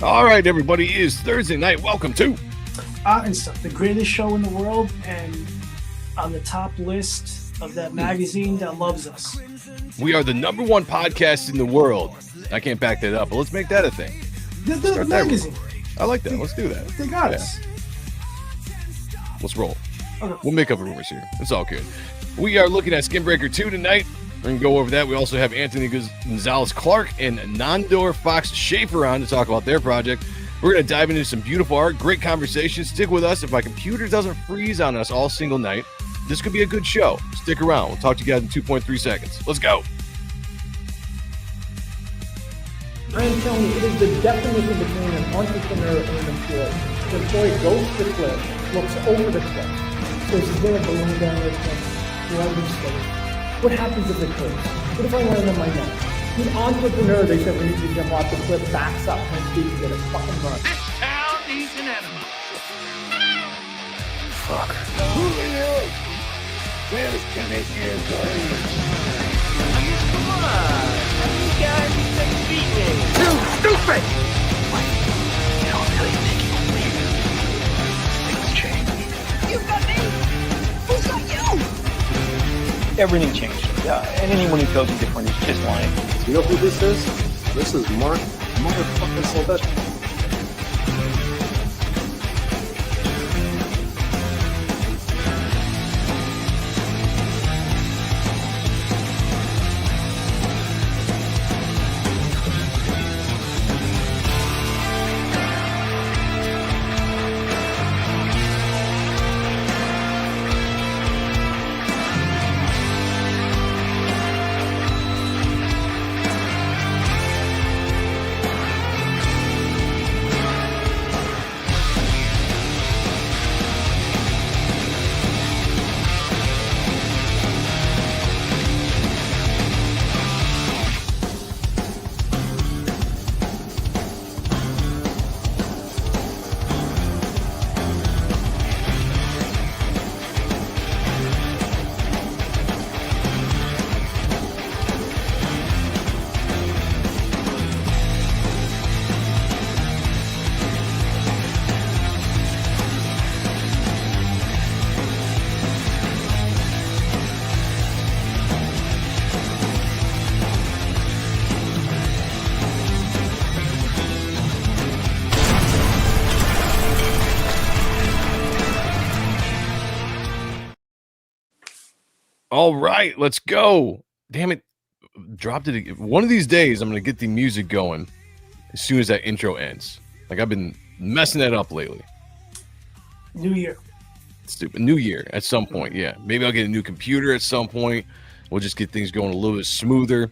All right, everybody, it is Thursday night. Welcome to And stuff, the greatest show in the world, and on the top list of that magazine that loves us. We are the number one podcast in the world. I can't back that up, but let's make that a thing. The magazine. I like that. Let's do that. They got us. Let's roll. Okay. We'll make up rumors here. It's all good. We are looking at Skinbreaker 2 tonight. We're going to go over that. We also have Anthony Gonzales-Clark and Nandor Fox Shaffer on to talk about their project. We're going to dive into some beautiful art, great conversation. Stick with us. If my computer doesn't freeze on us all single night, this could be a good show. Stick around. We'll talk to you guys in 2.3 seconds. Let's go. I'm telling you, it is the definition between an entrepreneur and an employee. The employee goes to the cliff, looks over the cliff, says, is there a balloon down there? Do I be safe? What happens if it clicks? What if I land on my neck? The entrepreneur, they said, we need to jump off the cliff, backs up, and speaks to get a fucking run. This town needs an enema. Fuck. Where's Commissioner Gordon? I mean, come on. How many guys you think beat me? Too stupid! Wait, you don't really think you can leave? Things change. You've got me! Who's got you? Everything changed. And anyone who tells you different is just lying. You know who this is? This is Mark motherfucking Sylvester. All right, let's go. Damn it. Dropped it again. One of these days, I'm going to get the music going as soon as that intro ends. Like, I've been messing that up lately. New Year. Stupid. New Year at some point, yeah. Maybe I'll get a new computer at some point. We'll just get things going a little bit smoother.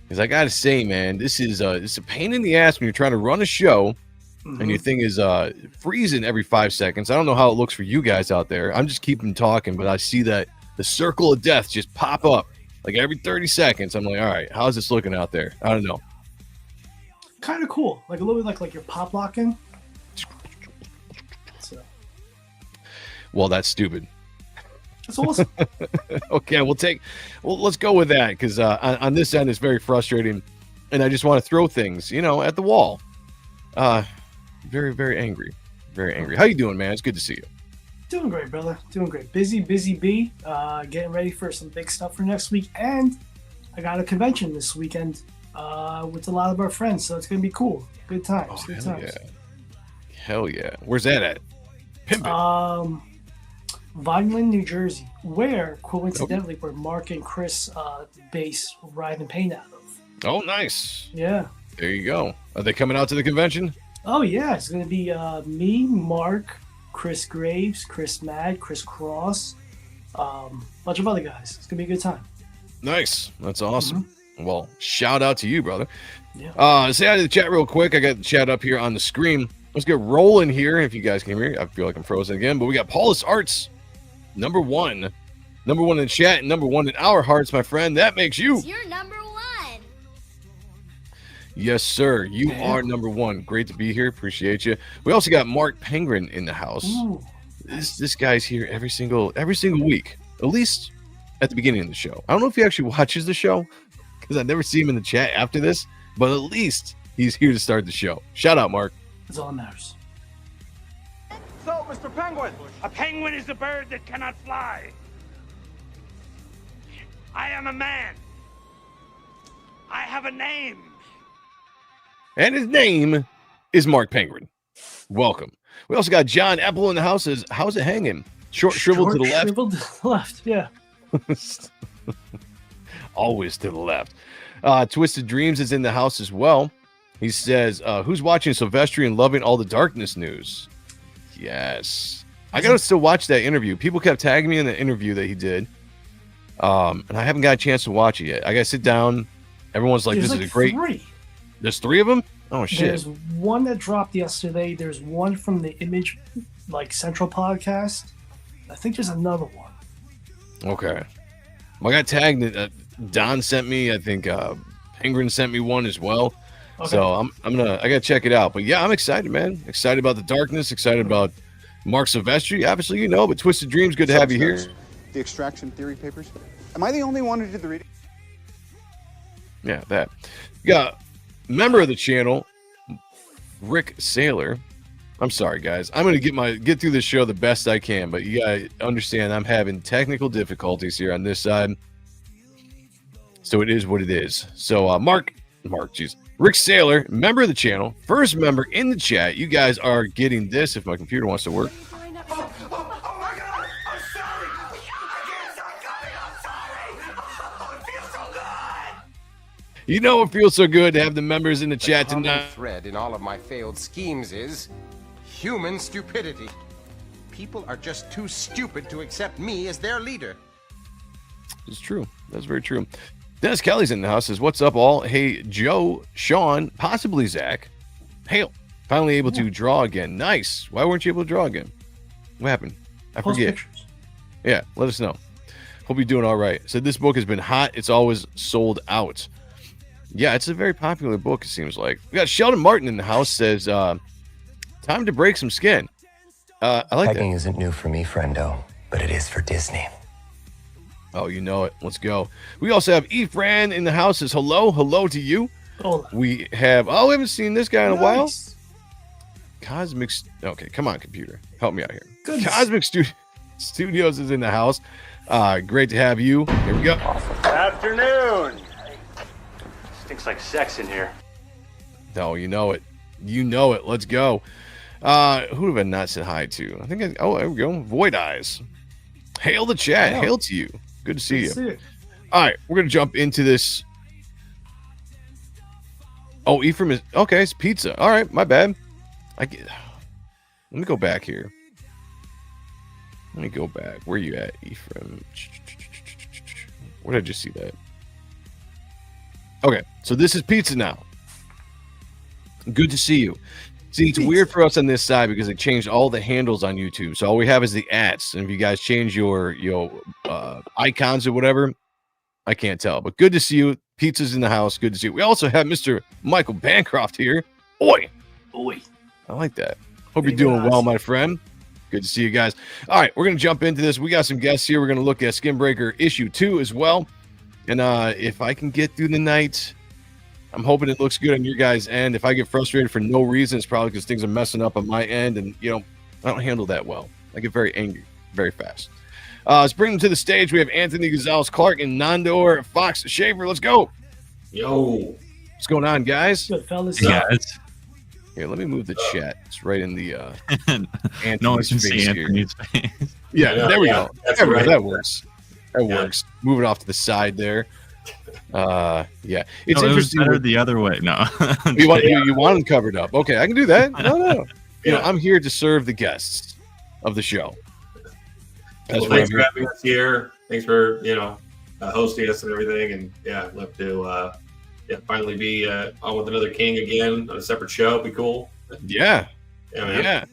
Because I got to say, man, this is a pain in the ass when you're trying to run a show and your thing is freezing every 5 seconds. I don't know how it looks for you guys out there. I'm just keeping talking, but I see that the circle of death just pop up like every 30 seconds. I'm like, all right, how's this looking out there? I don't know. Kind of cool. Like a little bit like you're pop locking. So. Well, that's stupid. That's awesome. Okay, let's go with that because on this end, it's very frustrating. And I just want to throw things, at the wall. Very, very angry. Very angry. How you doing, man? It's good to see you. Doing great, brother. Doing great. Busy bee. Getting ready for some big stuff for next week. And I got a convention this weekend with a lot of our friends. So it's going to be cool. Good times. Good times. Yeah. Hell yeah. Where's that at? Pimp it. Vineland, New Jersey, where, coincidentally, where Mark and Chris base Ride and Paint out of. Oh, nice. Yeah. There you go. Are they coming out to the convention? Oh, yeah. It's going to be me, Mark, Chris Graves, Chris Mad, Chris Cross, bunch of other guys. It's gonna be a good time. Nice. That's awesome. Well, shout out to you, brother. Yeah. Say hi to the chat real quick. I got the chat up here on the screen. Let's get rolling here. If you guys can hear, I feel like I'm frozen again, but we got Paulus Arts, number one in the chat, and number one in our hearts, my friend. That makes you. You're number one. Yes, sir. You are number one. Great to be here. Appreciate you. We also got Mark Penguin in the house. Ooh. This guy's here every single week, at least at the beginning of the show. I don't know if he actually watches the show because I never see him in the chat after this, but at least He's here to start the show. Shout out, Mark. That's all that matters. So, Mr. Penguin, A penguin is a bird that cannot fly. I am a man. I have a name. And his name is Mark Penguin. Welcome. We also got John Apple in the house. How's it hanging? Short shriveled to the left. Shriveled to the left, yeah. Always to the left. Twisted Dreams is in the house as well. He says, who's watching Silvestri and loving all the darkness news? Yes. I got to still watch that interview. People kept tagging me in the interview that he did. And I haven't got a chance to watch it yet. I got to sit down. Everyone's like, There's this is a great. 3. There's 3 of them? Oh, shit. There's one that dropped yesterday. There's one from the Image Central podcast. I think there's another one. Okay. Well, I got tagged. Don sent me. I think Penguin sent me one as well. Okay. So I gotta check it out. But yeah, I'm excited, man. Excited about the darkness. Excited about Mark Silvestri. Obviously, you know, but Twisted Dreams, good to have you here. The extraction theory papers. Am I the only one who did the reading? Yeah, that. You got member of the channel, Rick Saylor. I'm sorry, guys. I'm gonna get through this show the best I can, but you gotta understand I'm having technical difficulties here on this side. So it is what it is. So Rick Saylor, member of the channel, first member in the chat. You guys are getting this if my computer wants to work. oh my God, I'm sorry. I can't stop coming. I'm sorry. Oh, it feels so good. You know it feels so good to have the members in the chat common tonight. thread in all of my failed schemes is human stupidity. People are just too stupid to accept me as their leader. It's true. That's very true. Dennis Kelly's in the house. Says, what's up, all? Hey, Joe, Sean, possibly Zach. Hail. Finally able to draw again. Nice. Why weren't you able to draw again? What happened? I Post forget. pictures. Yeah, let us know. Hope you're doing all right. Said this book has been hot. It's always sold out. Yeah, it's a very popular book, it seems like. We got Sheldon Martin in the house. Says, time to break some skin. I like Pegging that. isn't new for me, friendo, but it is for Disney. Oh, you know it. Let's go. We also have Efran in the house. Says hello to you. Hold on. We have, we haven't seen this guy in a while. Nice. Cosmic, okay, come on, computer. Help me out here. Goodness. Cosmic Studios is in the house. Great to have you. Here we go. Afternoon. Stinks like sex in here. Oh, you know it. You know it. Let's go. Who have I not said hi to? I think, there we go. Void Eyes. Hail the chat. Yeah. Hail to you. Good to see you. See it. All right, we're going to jump into this. Oh, Ephraim is, okay, it's pizza. All right, my bad. Let me go back here. Let me go back. Where you at, Ephraim? Where did I just see that? Okay, so this is pizza now. Good to see you. See, it's weird for us on this side because they changed all the handles on YouTube. So all we have is the ats. And if you guys change your icons or whatever, I can't tell. But good to see you. Pizza's in the house. Good to see you. We also have Mr. Michael Bancroft here. Oi. I like that. Hope you're doing well, my friend. Good to see you guys. All right, we're going to jump into this. We got some guests here. We're going to look at Skinbreaker issue 2 as well. And if I can get through the night, I'm hoping it looks good on your guys' end. If I get frustrated for no reason, it's probably because things are messing up on my end. And, I don't handle that well. I get very angry very fast. Let's bring them to the stage. We have Anthony Gonzales-Clark and Nandor Fox Shaffer. Let's go. Yo. What's going on, guys? Good, fellas. Hey, guys. Here, let me move the chat. It's right in the No one can see here. Anthony's face. Yeah, there we go. That's There we go. right. That works. That works. Move it off to the side there. Yeah. It's interesting. Better the other way. No. You want them covered up. Okay, I can do that. No. I'm here to serve the guests of the show. Well, thanks for having us here. Thanks for hosting us and everything. And love to finally be on with another king again on a separate show. Be cool. Yeah. Man.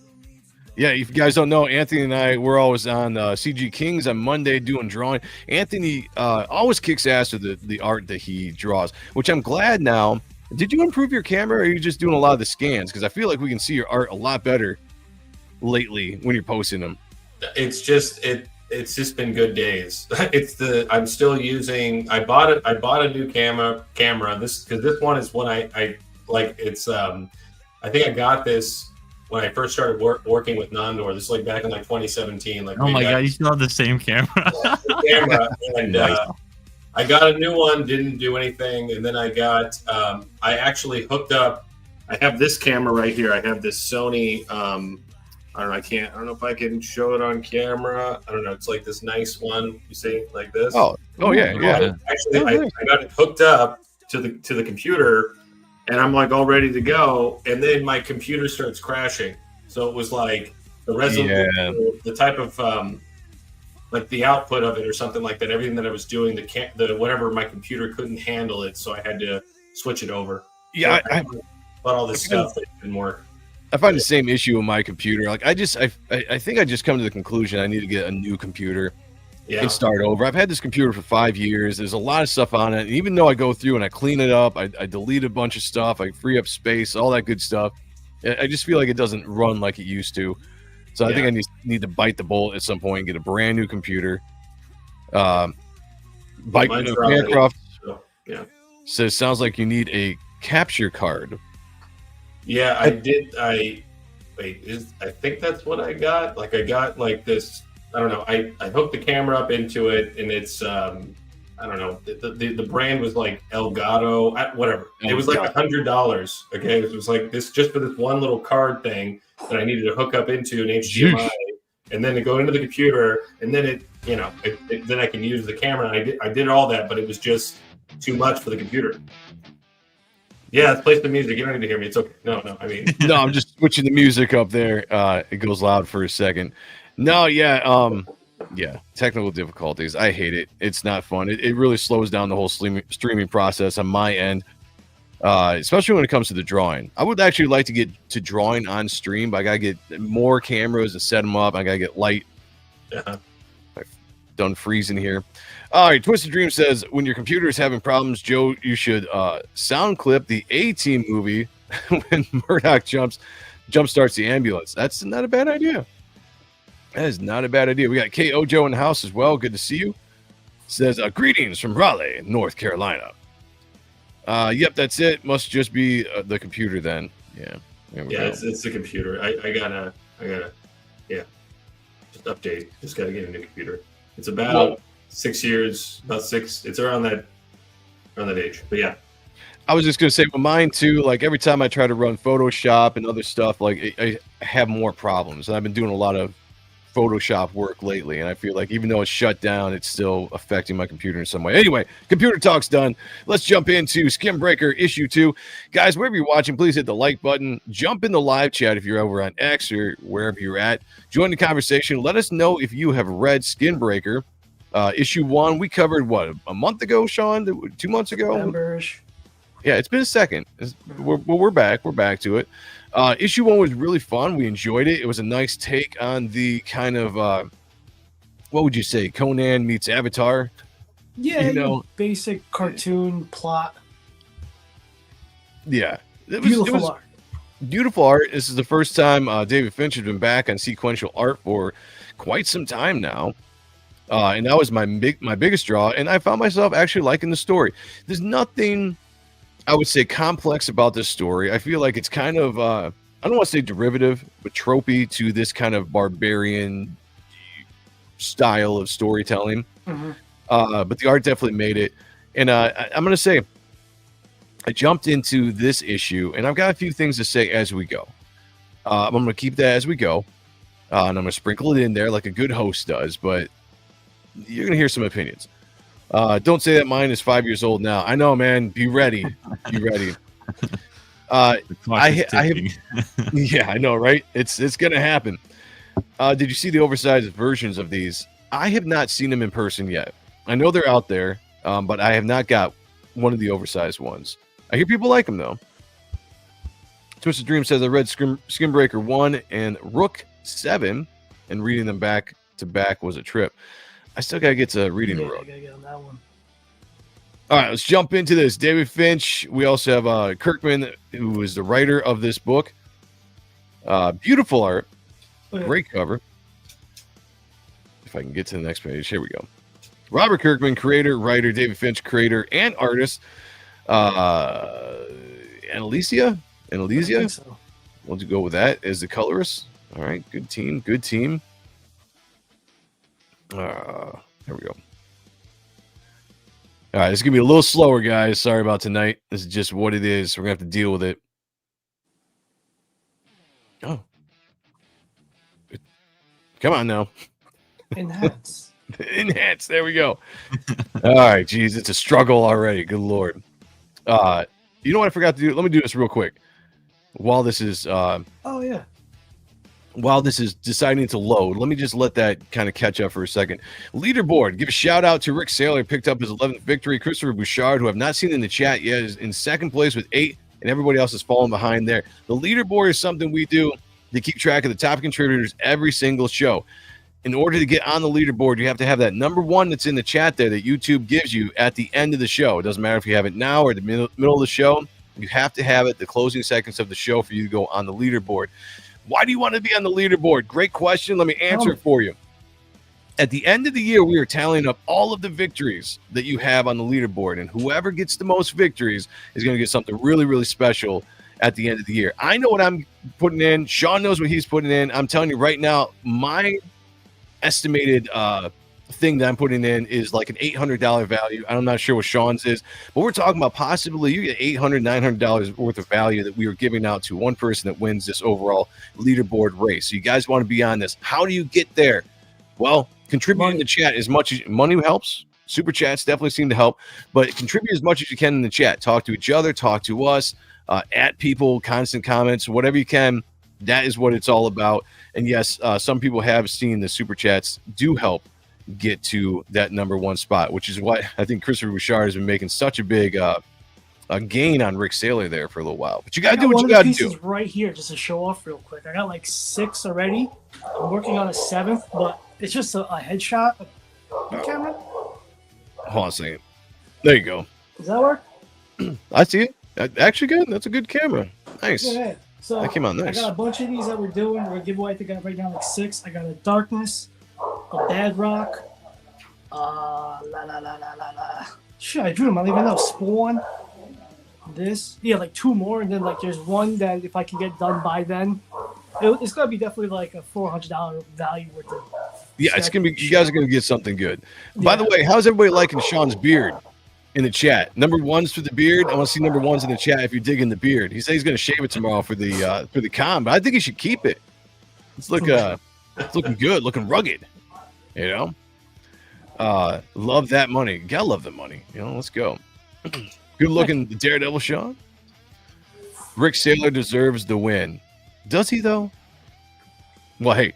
Yeah, if you guys don't know, Anthony and I, we're always on CG Kings on Monday doing drawing. Anthony always kicks ass with the art that he draws, which I'm glad now. Did you improve your camera, or are you just doing a lot of the scans? Because I feel like we can see your art a lot better lately when you're posting them. It's just been good days. I'm still using. I bought a new camera. This one is one I like it's I think I got this when I first started working with Nandor. This is like back in like 2017. Like, Oh my god, you still have the same camera. the camera, and I got a new one, didn't do anything, and then I got I actually hooked up. I have this camera right here. I have this Sony. I don't know. I don't know if I can show it on camera. I don't know. It's like this nice one. You see, like this. Oh yeah. Actually, I got it hooked up to the computer, and I'm like all ready to go, and then my computer starts crashing. So it was like the resolution, the type of like the output of it or something like that. Everything that I was doing, the whatever my computer couldn't handle it, so I had to switch it over. Yeah, so I bought all this stuff that didn't work. I find the same issue with my computer. Like I think I just come to the conclusion I need to get a new computer and start over. I've had this computer for 5 years. There's a lot of stuff on it. And even though I go through and I clean it up, I delete a bunch of stuff, I free up space, all that good stuff. I just feel like it doesn't run like it used to. So I think I need to bite the bullet at some point and get a brand new computer. Bancroft says, sounds like you need a capture card. Yeah, I did. I think that's what I got. Like I got like this. I don't know. I hooked the camera up into it, and it's I don't know. The brand was like Elgato, whatever. It was like $100. Okay, it was like this just for this one little card thing that I needed to hook up into an HDMI, and then to go into the computer, and then then I can use the camera. And I did all that, but it was just too much for the computer. Yeah, let's play some music. You don't need to hear me. It's okay. No, I mean. No, I'm just switching the music up there. It goes loud for a second. No, technical difficulties. I hate it. It's not fun. It really slows down the whole streaming process on my end, especially when it comes to the drawing. I would actually like to get to drawing on stream, but I got to get more cameras and set them up. I got to get light. Yeah. I've done freezing here. All right, Twisted Dream says, when your computer is having problems, Joe, you should sound clip the A-Team movie when Murdoch jump starts the ambulance. That's not a bad idea. That is not a bad idea. We got K. Ojo in the house as well. Good to see you. Says, greetings from Raleigh, North Carolina. Yep, that's it. Must just be the computer then. Yeah. It's the computer. I gotta just update. Just gotta get a new computer. It's about 6 years, it's around that age. But yeah. I was just gonna say with mine too, like every time I try to run Photoshop and other stuff, like I have more problems. And I've been doing a lot of Photoshop work lately, and I feel like even though it's shut down, it's still affecting my computer in some way. Anyway, computer talk's done. Let's jump into Skinbreaker issue 2. Guys, wherever you're watching, please hit the like button. Jump in the live chat if you're over on X or wherever you're at. Join the conversation. Let us know if you have read Skinbreaker. Issue 1, we covered what, a month ago, Sean? 2 months ago? November-ish. Yeah, it's been a second. We're back. We're back to it. Issue 1 was really fun. We enjoyed it. It was a nice take on the kind of what would you say, Conan meets Avatar? Yeah, basic cartoon plot. Yeah, Beautiful art. Beautiful art. This is the first time David Finch has been back on sequential art for quite some time now. And that was my biggest draw, and I found myself actually liking the story. There's nothing, I would say, complex about this story. I feel like it's kind of, I don't want to say derivative, but tropey to this kind of barbarian style of storytelling. Mm-hmm. But the art definitely made it. And I'm going to say, I jumped into this issue, and I've got a few things to say as we go. I'm going to keep that as we go, and I'm going to sprinkle it in there like a good host does, but you're going to hear some opinions. Don't say that mine is 5 years old now. I know, man. Be ready. Be ready. I have, yeah, I know, right? It's going to happen. Did you see the oversized versions of these? I have not seen them in person yet. I know they're out there, but I have not got one of the oversized ones. I hear people like them, though. Twisted Dream says, I read Skinbreaker 1 and Rook 7, and reading them back to back was a trip. I still got to get to reading Rook. I got to get on that one. All right, let's jump into this. David Finch. We also have Kirkman, who is the writer of this book. Beautiful art. Great cover. If I can get to the next page. Here we go. Robert Kirkman, creator, writer. David Finch, creator and artist. Annalisia. I think so. We'll go with that as the colorist. All right, good team. Good team. Here we go. All right, it's gonna be a little slower, guys. Sorry about tonight. This is just what it is. We're gonna have to deal with it. Oh, come on now. Enhance. Enhance. There we go. All right, geez, it's a struggle already. Good Lord. You know what I forgot to do? Let me do this real quick. While this is Oh yeah. while this is deciding to load, let me just let that kind of catch up for a second. Leaderboard. Give a shout out to Rick Saylor, picked up his 11th victory. Christopher Bouchard, who I've not seen in the chat yet, is in second place with 8, and everybody else is falling behind there. The leaderboard is something we do to keep track of the top contributors every single show. In order to get on the leaderboard, you have to have that number 1 that's in the chat there that YouTube gives you at the end of the show. It doesn't matter if you have it now or the middle of the show. You have to have it the closing seconds of the show for you to go on the leaderboard. Why do you want to be on the leaderboard? Great question. Let me answer it for you. At the end of the year, we are tallying up all of the victories that you have on the leaderboard, and whoever gets the most victories is going to get something really, really special at the end of the year. I know what I'm putting in. Sean knows what he's putting in. I'm telling you right now, my estimated thing that I'm putting in is like an $800 value. I'm not sure what Sean's is, but we're talking about possibly you get $800, $900 worth of value that we are giving out to one person that wins this overall leaderboard race. So you guys want to be on this. How do you get there? Well, contribute in the chat as much as money helps. Super chats definitely seem to help, but contribute as much as you can in the chat. Talk to each other, talk to us, at people, constant comments, whatever you can. That is what it's all about. And yes, some people have seen the super chats do help get to that number 1 spot, which is why I think Christopher Bouchard has been making such a big a gain on Rick Saylor there for a little while. But you got to do what you got to do. Right here, just to show off real quick. I got like 6 already. I'm working on a 7th, but it's just a headshot. Camera. Hold on a second. There you go. Does that work? I see it. Actually, good. That's a good camera. Nice. Yeah. So that came out nice. I got a bunch of these that we're doing. We're gonna give away. I think I got right now like 6. I got a Darkness, a Bedrock, Shit, I drew them. I don't even know. Spawn. This. Yeah, like 2 more, and then like there's one that if I can get done by then, it's gonna be definitely like a $400 value worth of. Yeah, it's gonna be. You guys are gonna get something good. Yeah. By the way, how's everybody liking Sean's beard in the chat? Number 1s for the beard. I want to see number 1s in the chat if you're digging the beard. He said he's gonna shave it tomorrow for the con, but I think he should keep it. It's looking good, looking rugged. You know, love that money. Gotta love the money. You know, let's go. Good looking Daredevil Sean. Rick Saylor deserves the win. Does he though? Well, hey,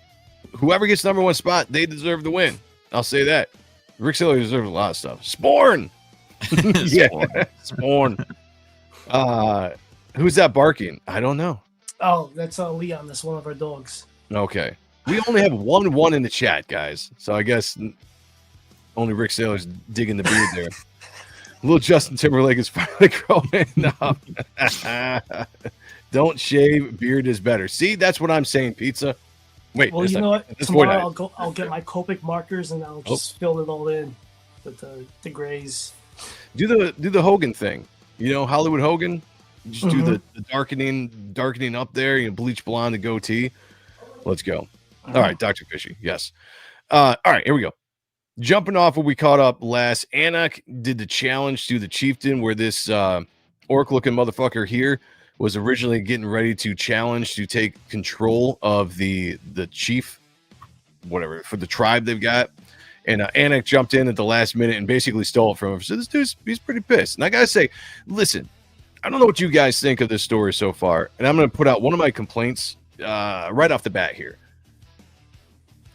whoever gets number 1 spot, they deserve the win. I'll say that. Rick Saylor deserves a lot of stuff. Sporn. Yeah, Sporn. Who's that barking? I don't know. Oh, that's Leon. That's one of our dogs. Okay. We only have 1 in the chat, guys. So I guess only Rick Saylor's digging the beard there. Little Justin Timberlake is finally growing up. Don't shave. Beard is better. See, that's what I'm saying, Pizza. Wait, well, you know what? Tomorrow I'll get my Copic markers and I'll just fill it all in with the grays. Do the Hogan thing. You know, Hollywood Hogan. Just do the darkening up there. You know, bleach blonde, the goatee. Let's go. All right, Dr. Fishy. Yes. All right, here we go. Jumping off what we caught up last, Anak did the challenge to the Chieftain, where this orc-looking motherfucker here was originally getting ready to challenge to take control of the chief, whatever, for the tribe they've got. And Anak jumped in at the last minute and basically stole it from him. So this dude's he's pretty pissed. And I gotta say, listen, I don't know what you guys think of this story so far, and I'm gonna put out one of my complaints right off the bat here.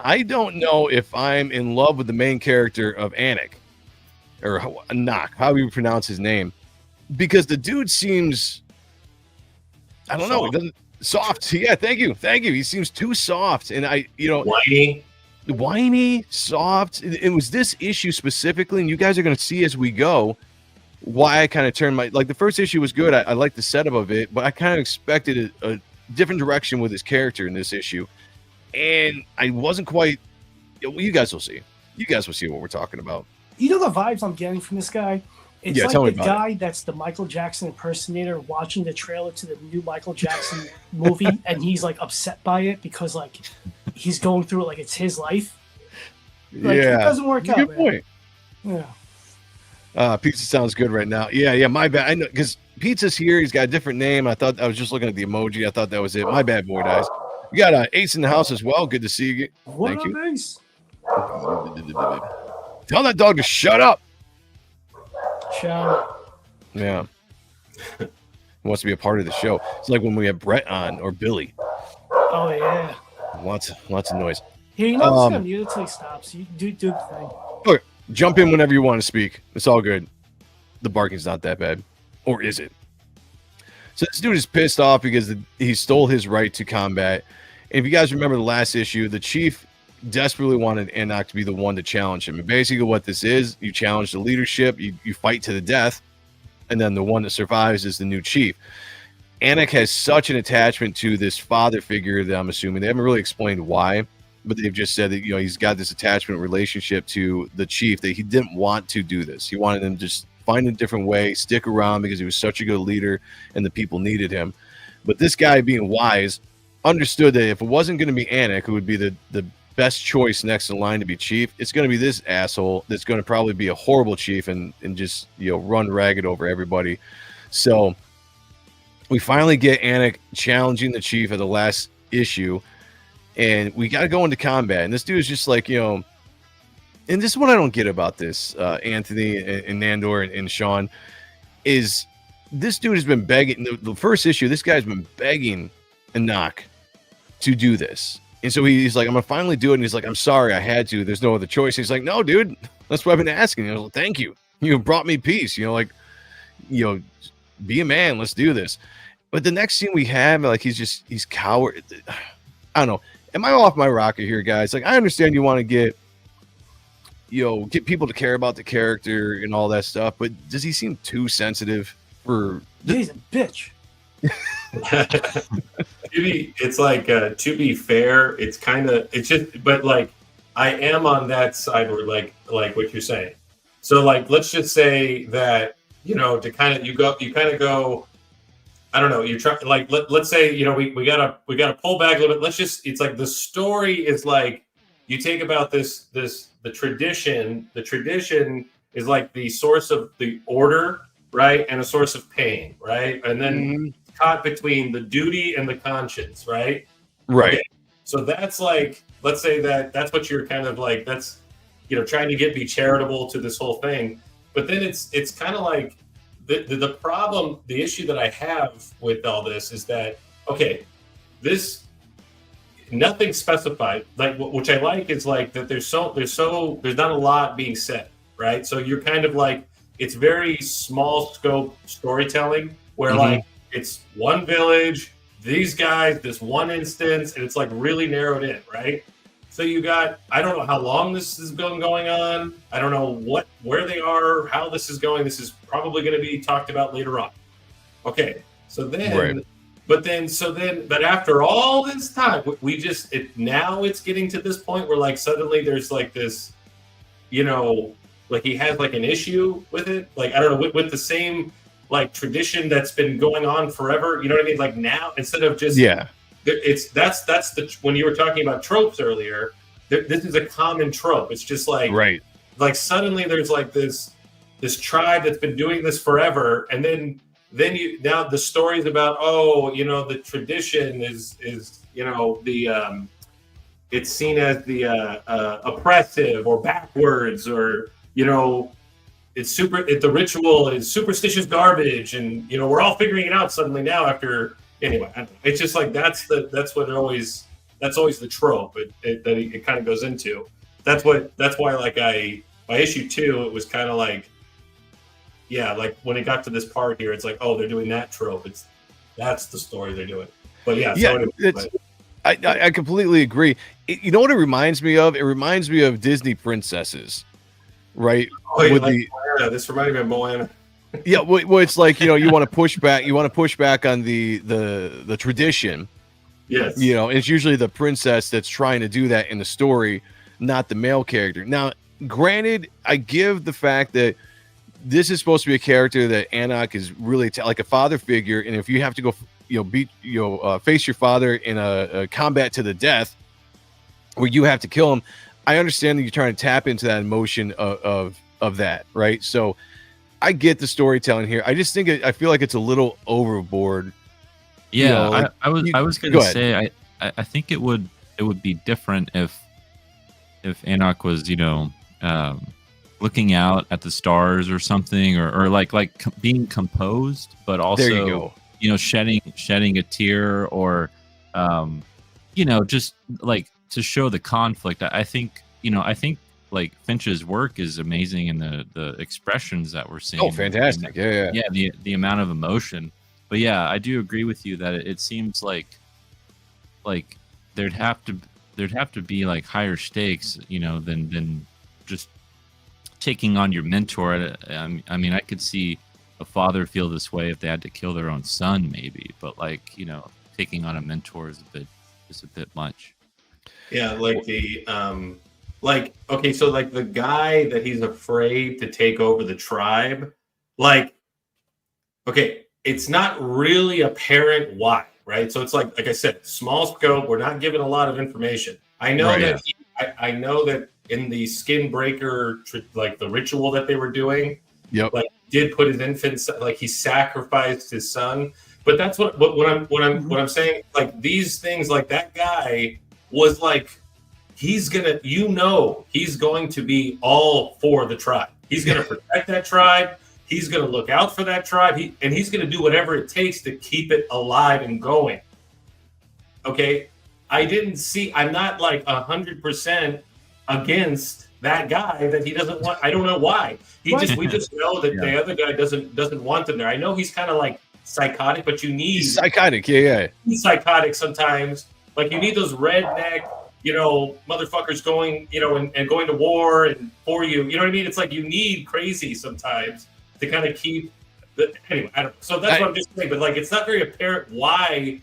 I don't know if I'm in love with the main character of Anak, or Anak, how you pronounce his name, because the dude seems, I don't know, he doesn't soft. Yeah, thank you. He seems too soft, and whiny, soft. It was this issue specifically, and you guys are going to see as we go why I kind of turned the first issue was good. I liked the setup of it, but I kind of expected a different direction with his character in this issue. And I wasn't quite. You guys will see. You guys will see what we're talking about. You know the vibes I'm getting from this guy? It's Yeah, like tell me the about guy that's the Michael Jackson impersonator watching the trailer to the new Michael Jackson movie, and he's like upset by it because like he's going through it like it's his life. Like it doesn't work out. Good point. Yeah. Pizza sounds good right now. Yeah, my bad. I know because Pizza's here. He's got a different name. I thought I was just looking at the emoji. I thought that was it. My bad, boy dies. We got Ace in the house as well. Good to see you. Thank you. Ace? Tell that dog to shut up. Shut up. Yeah. He wants to be a part of the show. It's like when we have Brett on or Billy. Oh yeah. Lots of noise. Here, you know, I'm just gonna mute it till he stops. You do the thing. Okay, jump in whenever you want to speak. It's all good. The barking's not that bad, or is it? So this dude is pissed off because he stole his right to combat. And if you guys remember the last issue, the chief desperately wanted Anak to be the one to challenge him. And basically, what this is, you challenge the leadership, you fight to the death, and then the one that survives is the new chief. Anak has such an attachment to this father figure that I'm assuming they haven't really explained why, but they've just said that he's got this attachment relationship to the chief that he didn't want to do this. He wanted him to just find a different way, stick around because he was such a good leader and the people needed him. But this guy, being wise, understood that if it wasn't going to be Anak, who would be the best choice next in line to be chief, it's going to be this asshole that's going to probably be a horrible chief and just run ragged over everybody. So we finally get Anak challenging the chief at the last issue, and we got to go into combat. And this dude is just like, and this is what I don't get about this, Anthony and Nandor and Sean, is this dude has been begging. The first issue, this guy's been begging Anak to do this. And so he's like, I'm going to finally do it. And he's like, I'm sorry, I had to. There's no other choice. He's like, no, dude, that's what I've been asking. Like, thank you. You brought me peace. Be a man. Let's do this. But the next scene we have, like, he's coward. I don't know. Am I off my rocker here, guys? Like, I understand you want to get people to care about the character and all that stuff, but does he seem too sensitive for? He's a bitch. It's like, to be fair, it's just, but like, I am on that side where like what you're saying. So like, let's just say that, to kind of, you kind of go, I don't know, you try, like, let's say, we gotta pull back a little bit. It's like, the story is like, you take about the tradition is like the source of the order, right? And a source of pain, right? And then caught between the duty and the conscience, right? Right. Okay. So that's like, let's say that's what you're kind of like, that's, trying to be charitable to this whole thing. But then it's kind of like the problem, the issue that I have with all this is that, okay, nothing specified, like, which I like is like that there's not a lot being said, right? So you're kind of like, it's very small scope storytelling where like it's one village, these guys, this one instance, and it's like really narrowed in, right? So you got, I don't know how long this is going on. I don't know where they are, how this is going. This is probably going to be talked about later on. Okay, so then, right. But after all this time, now it's getting to this point where like suddenly there's like this, like he has like an issue with it. Like, I don't know, with the same like tradition that's been going on forever. You know what I mean? Like now, instead of just, that's when you were talking about tropes earlier, this is a common trope. It's just like, right. Like suddenly there's like this tribe that's been doing this forever. And then now the stories about, the tradition is it's seen as the oppressive or backwards, or, the ritual is superstitious garbage, and we're all figuring it out suddenly now after. Anyway, I don't know. It's just like that's always the trope that it kind of goes into. That's why like by issue 2 it was kind of like, yeah, like when it got to this part here, it's like, oh, they're doing that trope. That's the story they're doing. But yeah, I completely agree. You know what it reminds me of? It reminds me of Disney princesses, right? Oh, yeah, Moana. This reminded me of Moana. Yeah, well, it's like, you want to push back. You want to push back on the tradition. Yes. It's usually the princess that's trying to do that in the story, not the male character. Now, granted, I give the fact that this is supposed to be a character that Anak is really like a father figure, and if you have to go, face your father in a combat to the death, where you have to kill him. I understand that you're trying to tap into that emotion of that, right? So I get the storytelling here. I just think I feel like it's a little overboard. Yeah, I was gonna say I think it would be different if Anak was looking out at the stars or something, or like being composed, but also there you go. Shedding a tear, or just like to show the conflict. I think like Finch's work is amazing, in the expressions that we're seeing. Oh, fantastic! Yeah. The amount of emotion. But yeah, I do agree with you that it seems like there'd have to be like higher stakes, than just taking on your mentor. I mean, I could see a father feel this way if they had to kill their own son, maybe. But taking on a mentor is a bit much. Yeah, like okay, so like the guy that he's afraid to take over the tribe, okay, it's not really apparent why, right? So it's like I said, small scope. We're not given a lot of information. I know that I know that in the Skinbreaker, like the ritual that they were doing, did put his infant, like he sacrificed his son. But that's what I'm saying. Like these things, like that guy was like, he's going to be all for the tribe. He's going to protect that tribe. He's going to look out for that tribe. He's going to do whatever it takes to keep it alive and going. Okay. I'm not like 100% against that guy that he doesn't want. I don't know why. We just know that the other guy doesn't want him there. I know he's kind of like psychotic, but he's psychotic. Yeah. He's psychotic sometimes. Like you need those redneck, motherfuckers going, and going to war and for you. You know what I mean? It's like you need crazy sometimes to kind of keep anyway. I don't know. So that's what I'm just saying. But like, it's not very apparent why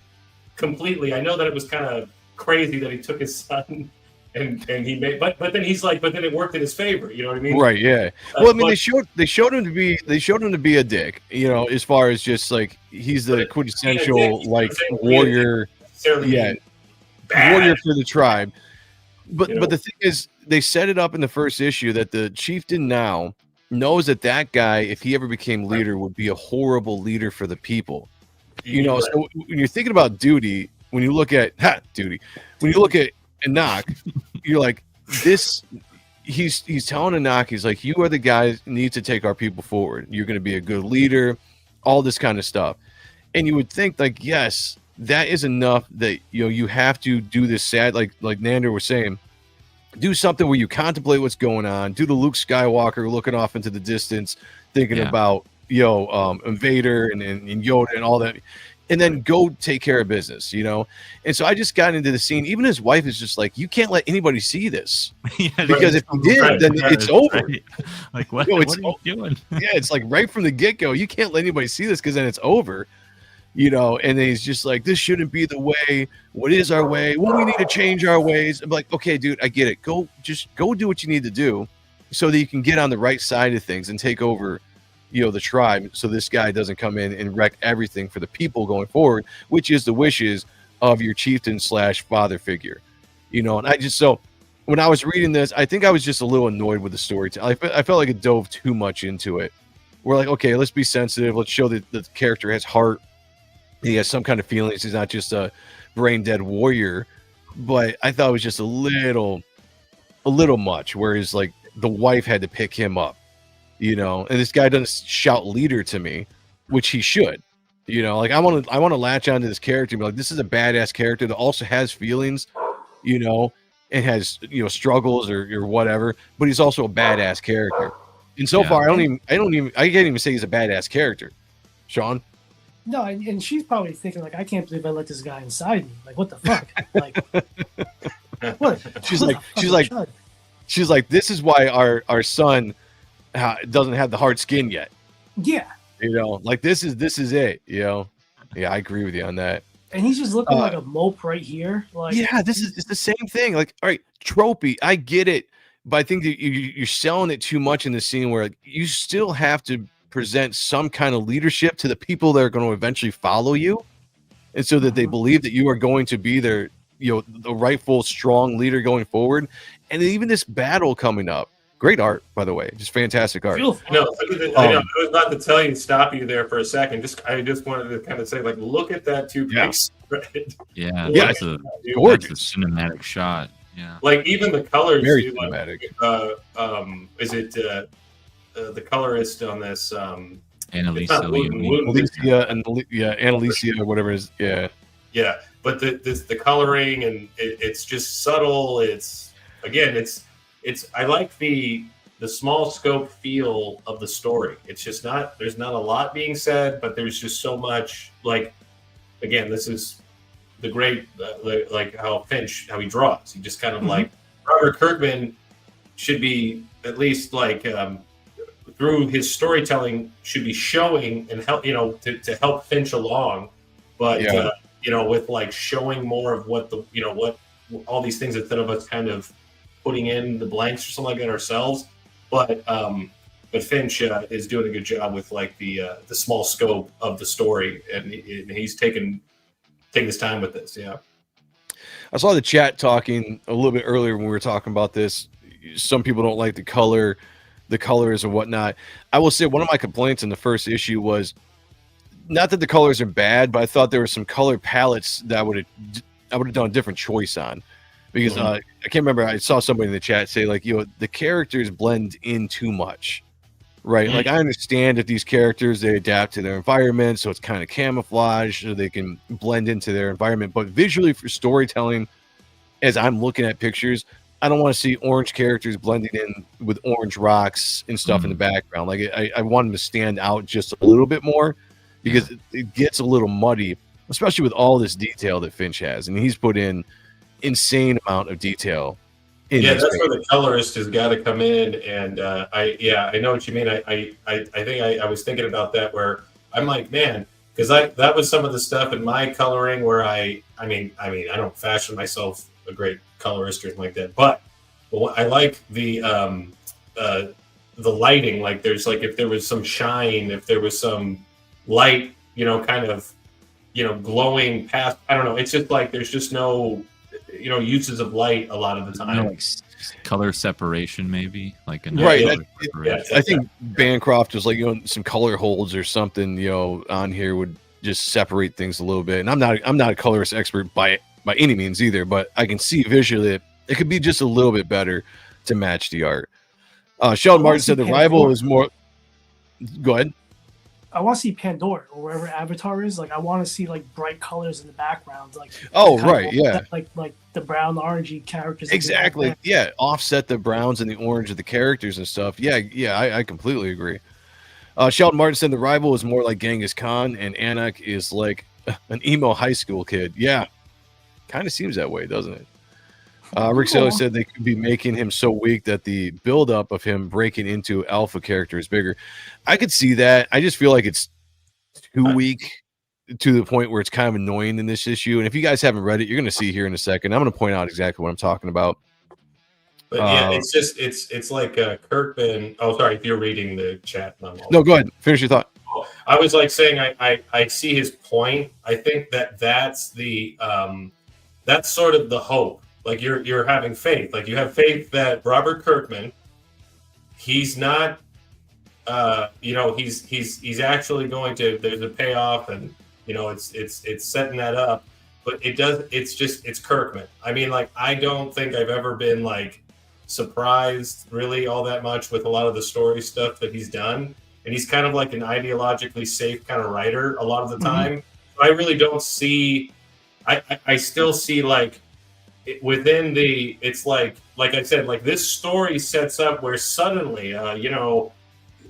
completely. I know that it was kind of crazy that he took his son and he made, but then he's like, but then it worked in his favor. You know what I mean? Right. Yeah. Well, I mean, they showed him to be a dick. As far as just like he's the quintessential warrior. Warrior for the tribe. But the thing is, they set it up in the first issue that the chieftain now knows that guy, if he ever became leader, would be a horrible leader for the people. So when you're thinking about duty, when you look at Anak, you're like, this. He's telling Anak, he's like, you are the guy who needs to take our people forward. You're going to be a good leader, all this kind of stuff. And you would think, like, yes, that is enough that you have to do this sad, like Nandor was saying, do something where you contemplate what's going on, do the Luke Skywalker looking off into the distance, thinking about Invader and Yoda and all that, and then go take care of business, And so I just got into the scene. Even his wife is just like, you can't let anybody see this, because if you did, then it's over. Right. Like what are you doing? Yeah, it's like right from the get-go, you can't let anybody see this, because then it's over. And he's just like, this shouldn't be the way. What is our way? Well, we need to change our ways. I'm like, okay, dude, I get it. Go do what you need to do so that you can get on the right side of things and take over, the tribe. So this guy doesn't come in and wreck everything for the people going forward, which is the wishes of your chieftain / father figure, and so when I was reading this, I think I was just a little annoyed with the storytelling. I felt like it dove too much into it. We're like, okay, let's be sensitive. Let's show that the character has heart. He has some kind of feelings. He's not just a brain dead warrior. But I thought it was just a little much. Whereas like the wife had to pick him up, and this guy doesn't shout leader to me, which he should, like I want to latch onto this character and be like, this is a badass character that also has feelings, and has, struggles or whatever, but he's also a badass character. And so far, I can't even say he's a badass character. Sean? No, and she's probably thinking like, I can't believe I let this guy inside me. Like, what the fuck? Like, what? She's like, this is why our son doesn't have the hard skin yet. Yeah. Like this is it. Yeah, I agree with you on that. And he's just looking like a mope right here. Like, yeah, it's the same thing. Like, all right, tropey, I get it, but I think that you're selling it too much in the scene where you still have to present some kind of leadership to the people that are going to eventually follow you, and so that they believe that you are going to be their, the rightful strong leader going forward. And even this battle coming up, great art, by the way, just fantastic art. No, I was about to tell you, stop you there for a second. I just wanted to kind of say, like, look at that two-piece spread. Yeah, that's a gorgeous cinematic shot. Yeah, like even the colors. Very too, cinematic. Is it the colorist on this? Annalisa, Annalisa, whatever it is. Yeah, but the coloring, and it's just subtle. It's I like the small scope feel of the story. It's just there's not a lot being said, but there's just so much. Like, again, this is the great like how he draws. He just kind of like Robert Kirkman should be, at least like through his storytelling, should be showing and help to help Finch along, but with like showing more of what what all these things, instead of us kind of putting in the blanks or something like that ourselves. But Finch is doing a good job with like the small scope of the story, and he's taking his time with this. Yeah, I saw the chat talking a little bit earlier when we were talking about this. Some people don't like the colors and whatnot. I will say one of my complaints in the first issue was not that the colors are bad, but I thought there were some color palettes that I would have done a different choice on, because I can't remember. I saw somebody in the chat say like, the characters blend in too much, right? Like, I understand that these characters, they adapt to their environment, so it's kind of camouflage, so they can blend into their environment. But visually, for storytelling, as I'm looking at pictures, I don't want to see orange characters blending in with orange rocks and stuff in the background. Like, I want them to stand out just a little bit more, because it gets a little muddy, especially with all this detail that Finch has. And he's put in insane amount of detail. That's where the colorist has got to come in. And I know what you mean. I think I was thinking about that, where I'm like, man, because that was some of the stuff in my coloring where I don't fashion myself a great colorist or anything like that, but I like the lighting. Like, there's like, if there was some shine, if there was some light, kind of, glowing past, I don't know. It's just like, there's just no, uses of light a lot of the time. Like color separation, maybe like a right. I think Bancroft was like, some color holds or something, on here would just separate things a little bit. And I'm not a colorist expert by any means either, but I can see visually that it could be just a little bit better to match the art. Sheldon Martin said the rival is more. Go ahead. I want to see Pandora or wherever Avatar is. Like, I want to see like bright colors in the background, like like the brown, orangey characters. Exactly. Yeah, offset the browns and the orange of the characters and stuff. Yeah, I completely agree. Sheldon Martin said the rival is more like Genghis Khan, and Anak is like an emo high school kid. Yeah, kind of seems that way, doesn't it? Rick Saylor said they could be making him so weak that the buildup of him breaking into alpha character is bigger. I could see that. I just feel like it's too weak to the point where it's kind of annoying in this issue. And if you guys haven't read it, you're going to see here in a second. I'm going to point out exactly what I'm talking about. But yeah, it's just it's like Kirkman. Oh, sorry, if you're reading the chat. No, go ahead. Finish your thought. I was like saying I see his point. I think that's the that's sort of the hope. Like, you're having faith. Like, you have faith that Robert Kirkman, he's not, he's actually going to. There's a payoff, and it's setting that up. But it's Kirkman. I mean, like, I don't think I've ever been like surprised really all that much with a lot of the story stuff that he's done, and he's kind of like an ideologically safe kind of writer a lot of the time. I really don't see. I still see like. Within it's like I said, like, this story sets up where suddenly,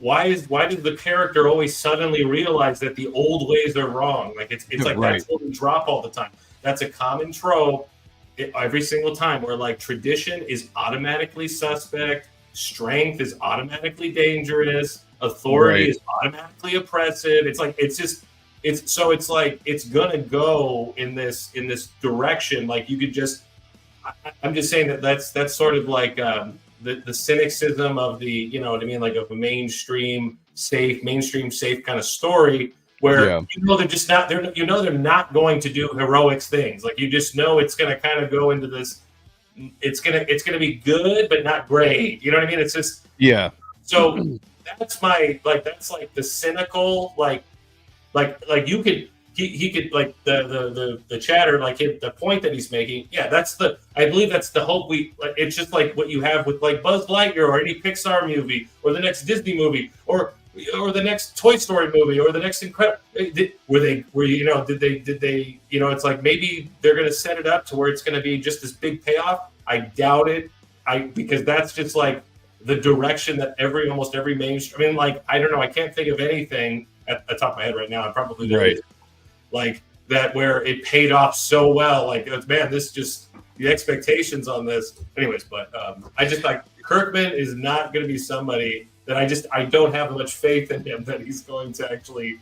why does the character always suddenly realize that the old ways are wrong? Like, it's like right. That's what we drop all the time. That's a common trope every single time, where like tradition is automatically suspect, strength is automatically dangerous, authority is automatically oppressive. It's like it's like it's gonna go in this direction. Like, you could just. I'm just saying that's sort of like the cynicism of the, you know what I mean, like of a mainstream safe kind of story where you know they're just not they're they're not going to do heroics things. Like you just know it's going to kind of go into this. It's gonna be good but not great. You know what I mean? It's just So that's that's like the cynical like you could. He could like the chatter like the point that he's making. Yeah, I believe that's the hope it's just like what you have with like Buzz Lightyear or any Pixar movie or the next Disney movie or the next Toy Story movie or the next Incredible. Did they it's like maybe they're gonna set it up to where it's gonna be just this big payoff. I doubt it. Because that's just like the direction that almost every mainstream. I mean, like I don't know. I can't think of anything at the top of my head right now. I'm probably right. Like that where it paid off so well. Like, man, this just the expectations on this. Anyways, but I just like Kirkman is not going to be somebody that I don't have much faith in him that he's going to actually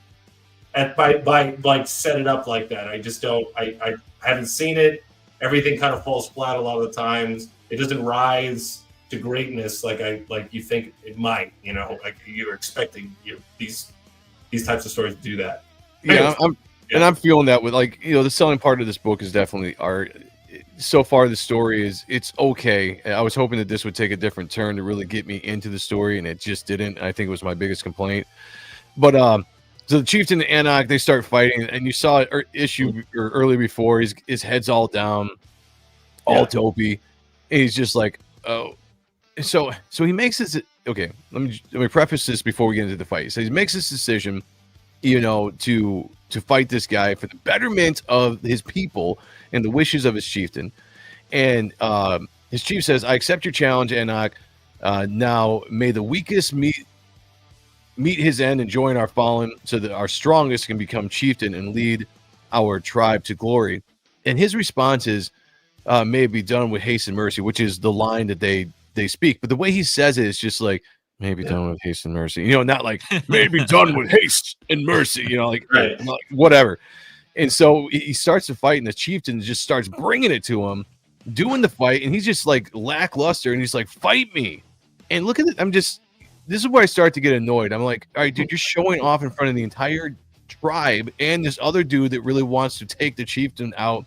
by like set it up like that. I just don't. I haven't seen it. Everything kind of falls flat a lot of the times. It doesn't rise to greatness like you think it might. You know, like you're expecting these types of stories to do that. Yeah, and I'm feeling that with like, the selling part of this book is definitely art. So far, the story it's okay. I was hoping that this would take a different turn to really get me into the story, and it just didn't. I think it was my biggest complaint. But so the chieftain and Anak, they start fighting, and you saw it early before. His head's all down, all dopey, and he's just like, oh. So he makes this. Okay, let me preface this before we get into the fight. So he makes this decision, to fight this guy for the betterment of his people and the wishes of his chieftain. And his chief says, I accept your challenge, Anak. Now may the weakest meet his end and join our fallen so that our strongest can become chieftain and lead our tribe to glory. And his response is, may it be done with haste and mercy, which is the line that they speak. But the way he says it is just like, maybe done with haste and mercy, not like maybe done with haste and mercy, like, right. Like whatever. And so he starts to fight, and the chieftain just starts bringing it to him, doing the fight, and he's just like lackluster, and he's like, fight me. And look at it. This is where I start to get annoyed. I'm like, all right, dude, you're showing off in front of the entire tribe and this other dude that really wants to take the chieftain out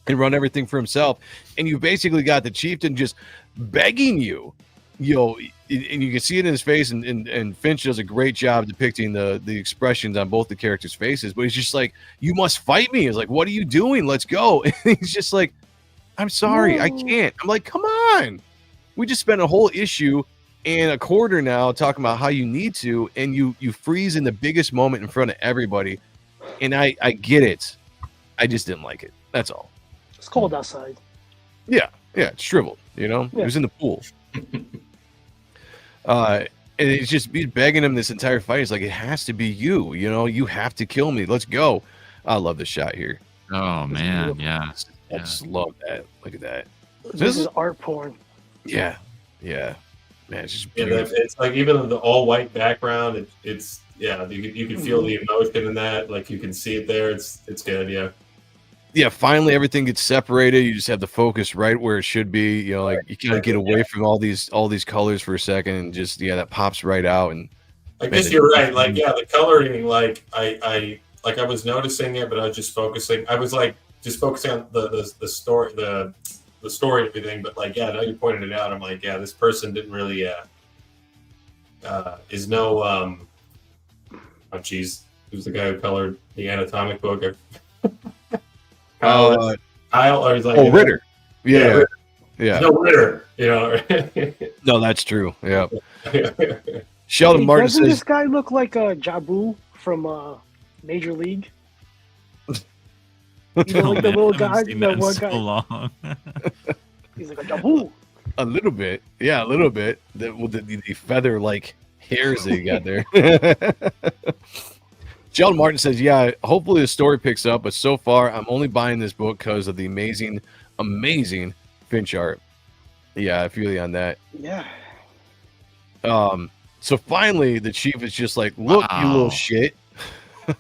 and run everything for himself. And you basically got the chieftain just begging you, and you can see it in his face, and Finch does a great job depicting the expressions on both the characters' faces, but he's just like, you must fight me. It's like, what are you doing? Let's go. And he's just like, I'm sorry, I can't. I'm like, come on. We just spent a whole issue and a quarter now talking about how you need to, and you freeze in the biggest moment in front of everybody. And I get it. I just didn't like it. That's all. It's cold outside. Yeah, it's shriveled, It was in the pool. And he's begging him this entire fight. He's like, it has to be you, you have to kill me. Let's go. I love the shot here. Oh man, yeah. I just love that. Look at that. This is art porn. Yeah. Man, it's just it's like even the all white background. It's you can feel the emotion in that. Like you can see it there. It's good. Yeah, finally everything gets separated. You just have the focus right where it should be. like you kind of get away from all these colors for a second, and just that pops right out. And I guess you're right. Like the coloring. Like I was noticing it, but I was just focusing. I was like just focusing on the story, the story and everything. But now you pointed it out. I'm like, this person didn't really is no oh geez, who's the guy who colored the anatomic book? Kyle, or he's like, Ritter. Yeah. No Ritter, No, that's true. Yeah. Sheldon Martin doesn't says, this guy look like Jabu from Major League? Like the little guy, that one guy. Long. He's like a Jabu. A little bit. Yeah, a little bit. The feather like hairs that you got there. Sheldon Martin says, yeah, hopefully the story picks up, but so far I'm only buying this book because of the amazing Finch art. Yeah, I feel you on that. Yeah. So finally the chief is just like, look, you little shit.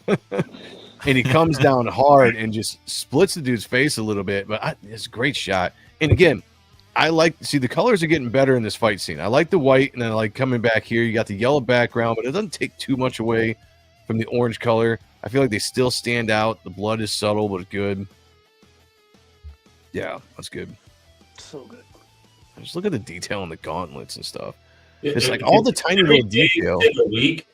And he comes down hard and just splits the dude's face a little bit, but it's a great shot. And again, I like the colors are getting better in this fight scene. I like the white, and then I like coming back here. You got the yellow background, but it doesn't take too much away from the orange color. I feel like they still stand out. The blood is subtle, but it's good. Yeah, that's good. So good. Just look at the detail on the gauntlets and stuff. It- It's it- like all the it's tiny every little day detail. in a week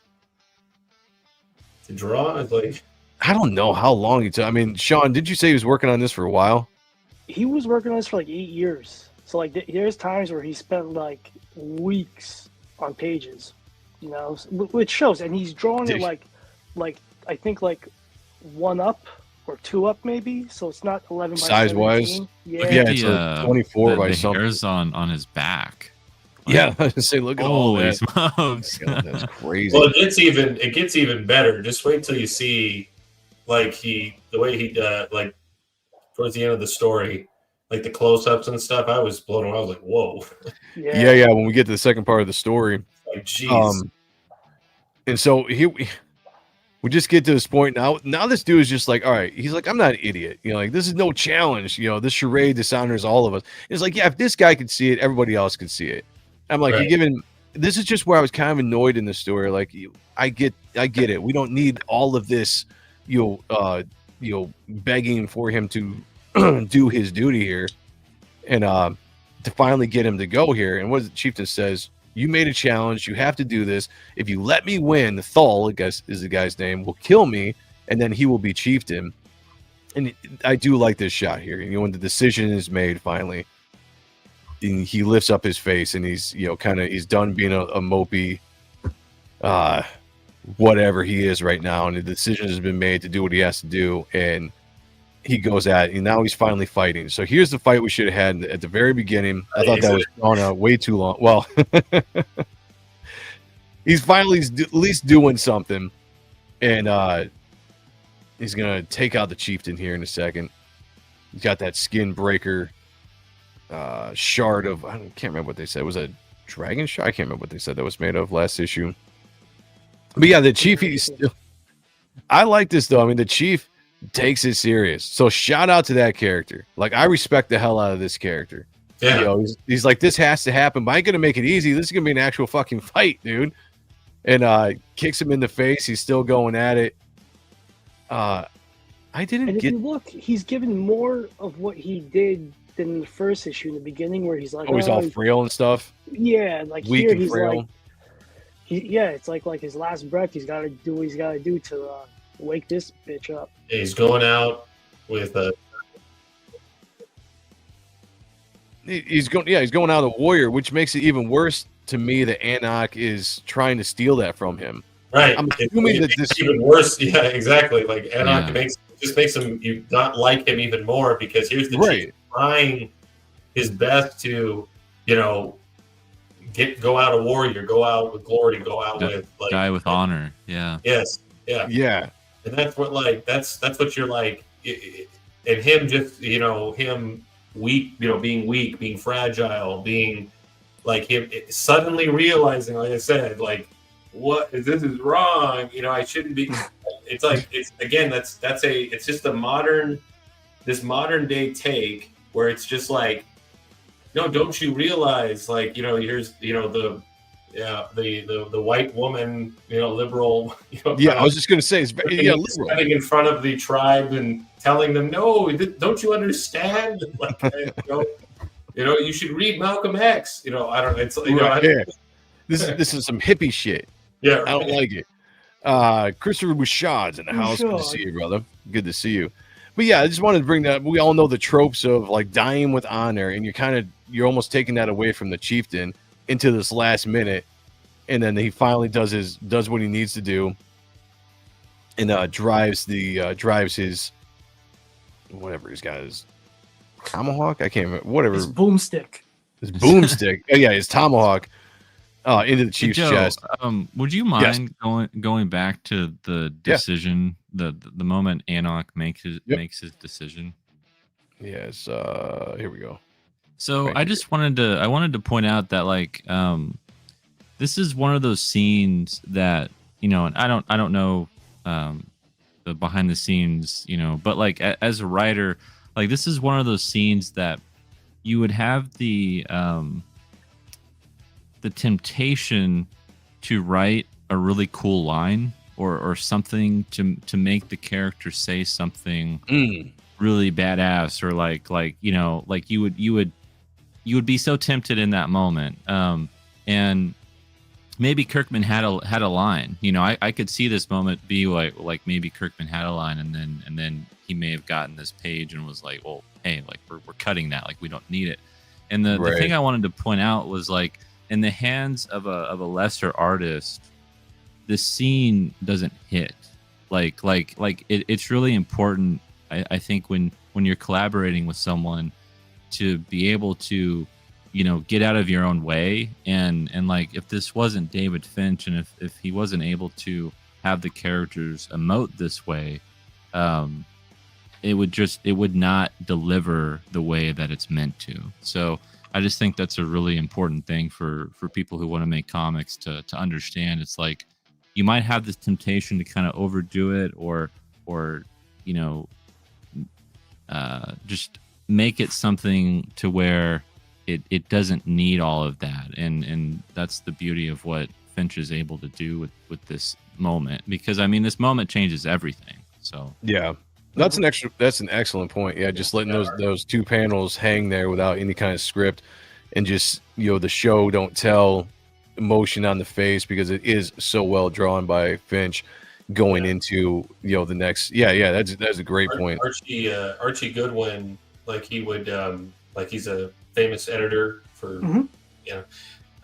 to draw. It's like I don't know how long it took. I mean, Sean, did you say he was working on this for a while? He was working on this for like 8 years. So like there's times where he spent like weeks on pages, you know, which shows. And he's drawing it like I think like 1 up or 2 up maybe. So it's not 11 by Size wise, 17. yeah, it's a 24 by the something. hairs on his back. Yeah, I was gonna say, look at all Holy that. smokes. God, that's crazy. well, it gets even better. Just wait till you see like the way he like towards the end of the story, like the close-ups and stuff. I was blown away. I was like, whoa. Yeah. When we get to the second part of the story, Like, jeez. And so here we just get to this point now. Now this dude is just like, all right. He's like, I'm not an idiot. You know, like this is no challenge. You know, this charade dishonors all of us. It's like, yeah, if this guy could see it, everybody else could see it. I'm like, Right. you're giving. This is just where I was kind of annoyed in the story. Like, I get it. We don't need all of this. Begging for him to do his duty here, and to finally get him to go here. And what the chieftain says, you made a challenge. You have to do this. If you let me win, the Thul, I guess is the guy's name, will kill me, and then he will be chieftain. And I do like this shot here. You know, when the decision is made finally, and he lifts up his face, and he's he's done being a mopey, whatever he is right now, and the decision has been made to do what he has to do, and he goes at it, and now he's finally fighting. So here's the fight we should have had at the very beginning. I thought that was gone on way too long. Well, he's finally at least doing something, and he's gonna take out the chieftain here in a second. He's got that Skinbreaker shard of, I can't remember what they said. Was it a dragon shard? I can't remember what they said that was made of last issue. But yeah, the chief, I like this though. I mean, the chief takes it serious. So shout out to that character. Like, I respect the hell out of this character. Yeah. You know, he's like, this has to happen, but I ain't gonna make it easy. This is gonna be an actual fucking fight, dude. And kicks him in the face. He's still going at it. I didn't And if get. you look, he's given more of what he did than in the first issue in the beginning, where he's like, Oh, he's all frail and stuff. yeah, like Weak here and he's frail. like, it's like his last breath. He's got to do what he's got to do to wake this bitch up. He's going out with a He's going out a warrior, which makes it even worse to me that Anak is trying to steal that from him. right. I'm assuming It that makes this it even worse. Yeah, exactly. Like Anak Yeah. makes him you not like him even more, because here's the Right. chief trying his best to, go out a warrior, go out with glory, go out with like Guy with honor. Yeah. yes, yeah, yeah. and that's what that's what you're like, and him just him weak, being weak, being fragile, being like him suddenly realizing, like I said, like this is wrong. I shouldn't be. It's like it's just this modern day take where it's just like, no, don't you realize, like, here's the white woman, liberal. Yeah, I was just gonna say, it's liberal. Standing in front of the tribe and telling them, no, don't you understand? Like, you should read Malcolm X. I don't. It's Right, yeah. This is some hippie shit. Yeah, I don't like it. Christopher Bouchard's in the house. Good to see you, brother. Good to see you. But yeah, I just wanted to bring that. We all know the tropes of like dying with honor, and you're almost taking that away from the chieftain into this last minute, and then he finally does what he needs to do, and drives his whatever he's got, his tomahawk. I can't remember, whatever, His boomstick. his boomstick. Oh yeah, his tomahawk into the chief's Joe, chest. Would you mind going back to the decision, the moment Anak makes his decision? Yes. Here we go. So Right I just wanted to point out that like this is one of those scenes that, and I don't know the behind the scenes, but like as a writer, like this is one of those scenes that you would have the temptation to write a really cool line or something to make the character say something really badass, or like you know, like you would be so tempted in that moment. And maybe Kirkman had a line. You know, I could see this moment be like maybe Kirkman had a line, and then he may have gotten this page and was like, well, hey, like we're cutting that, like we don't need it. And the thing I wanted to point out was, like, in the hands of a lesser artist, the scene doesn't hit. It's really important, I think, when you're collaborating with someone, to be able to, you know, get out of your own way. And like, if this wasn't David Finch, and if he wasn't able to have the characters emote this way, it would not deliver the way that it's meant to. So I just think that's a really important thing for people who want to make comics to understand. It's like, you might have this temptation to kind of overdo it, or you know, just make it something to where it doesn't need all of that. And that's the beauty of what Finch is able to do with this moment, because I mean, this moment changes everything. So yeah, that's an excellent point. Yeah, just letting those two panels hang there without any kind of script, and just, you know, the show don't tell emotion on the face, because it is so well drawn by Finch going into, you know, the next. That's a great point. Archie Goodwin, like he would like, he's a famous editor for you know,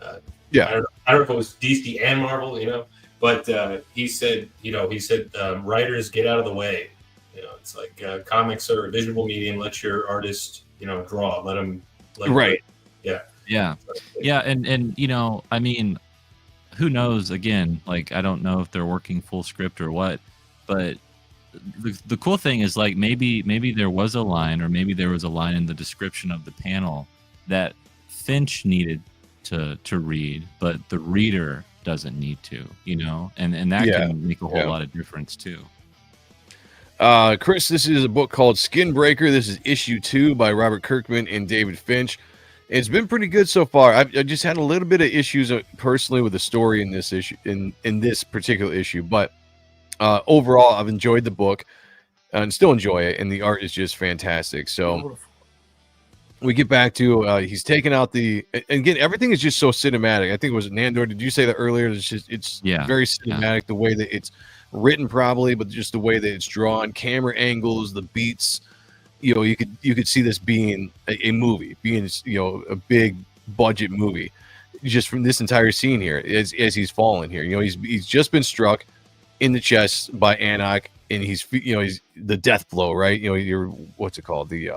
I don't know if it was DC and Marvel, you know, but he said writers, get out of the way. You know, it's like comics are a visual medium. Let your artist, you know, draw. Let them. Yeah, and you know, I mean, who knows? Again, like, I don't know if they're working full script or what, but the cool thing is, like, maybe there was a line, or maybe there was a line in the description of the panel that Finch needed to read, but the reader doesn't need to, you know, and that can make a whole lot of difference too. Chris, this is a book called Skinbreaker. This is issue 2 by Robert Kirkman and David Finch. It's been pretty good so far. I just had a little bit of issues personally with the story in this issue, in this particular issue, but overall, I've enjoyed the book and still enjoy it, and the art is just fantastic. So we get back to he's taking out and again, everything is just so cinematic. I think it was Nandor. Did you say that earlier? It's very cinematic, the way that it's written, probably, but just the way that it's drawn, camera angles, the beats. You know, you could see this being a movie, being, you know, a big budget movie, just from this entire scene here as he's falling here. You know, he's just been struck in the chest by Ahrent, and he's the death blow, right? You know, what's it called, the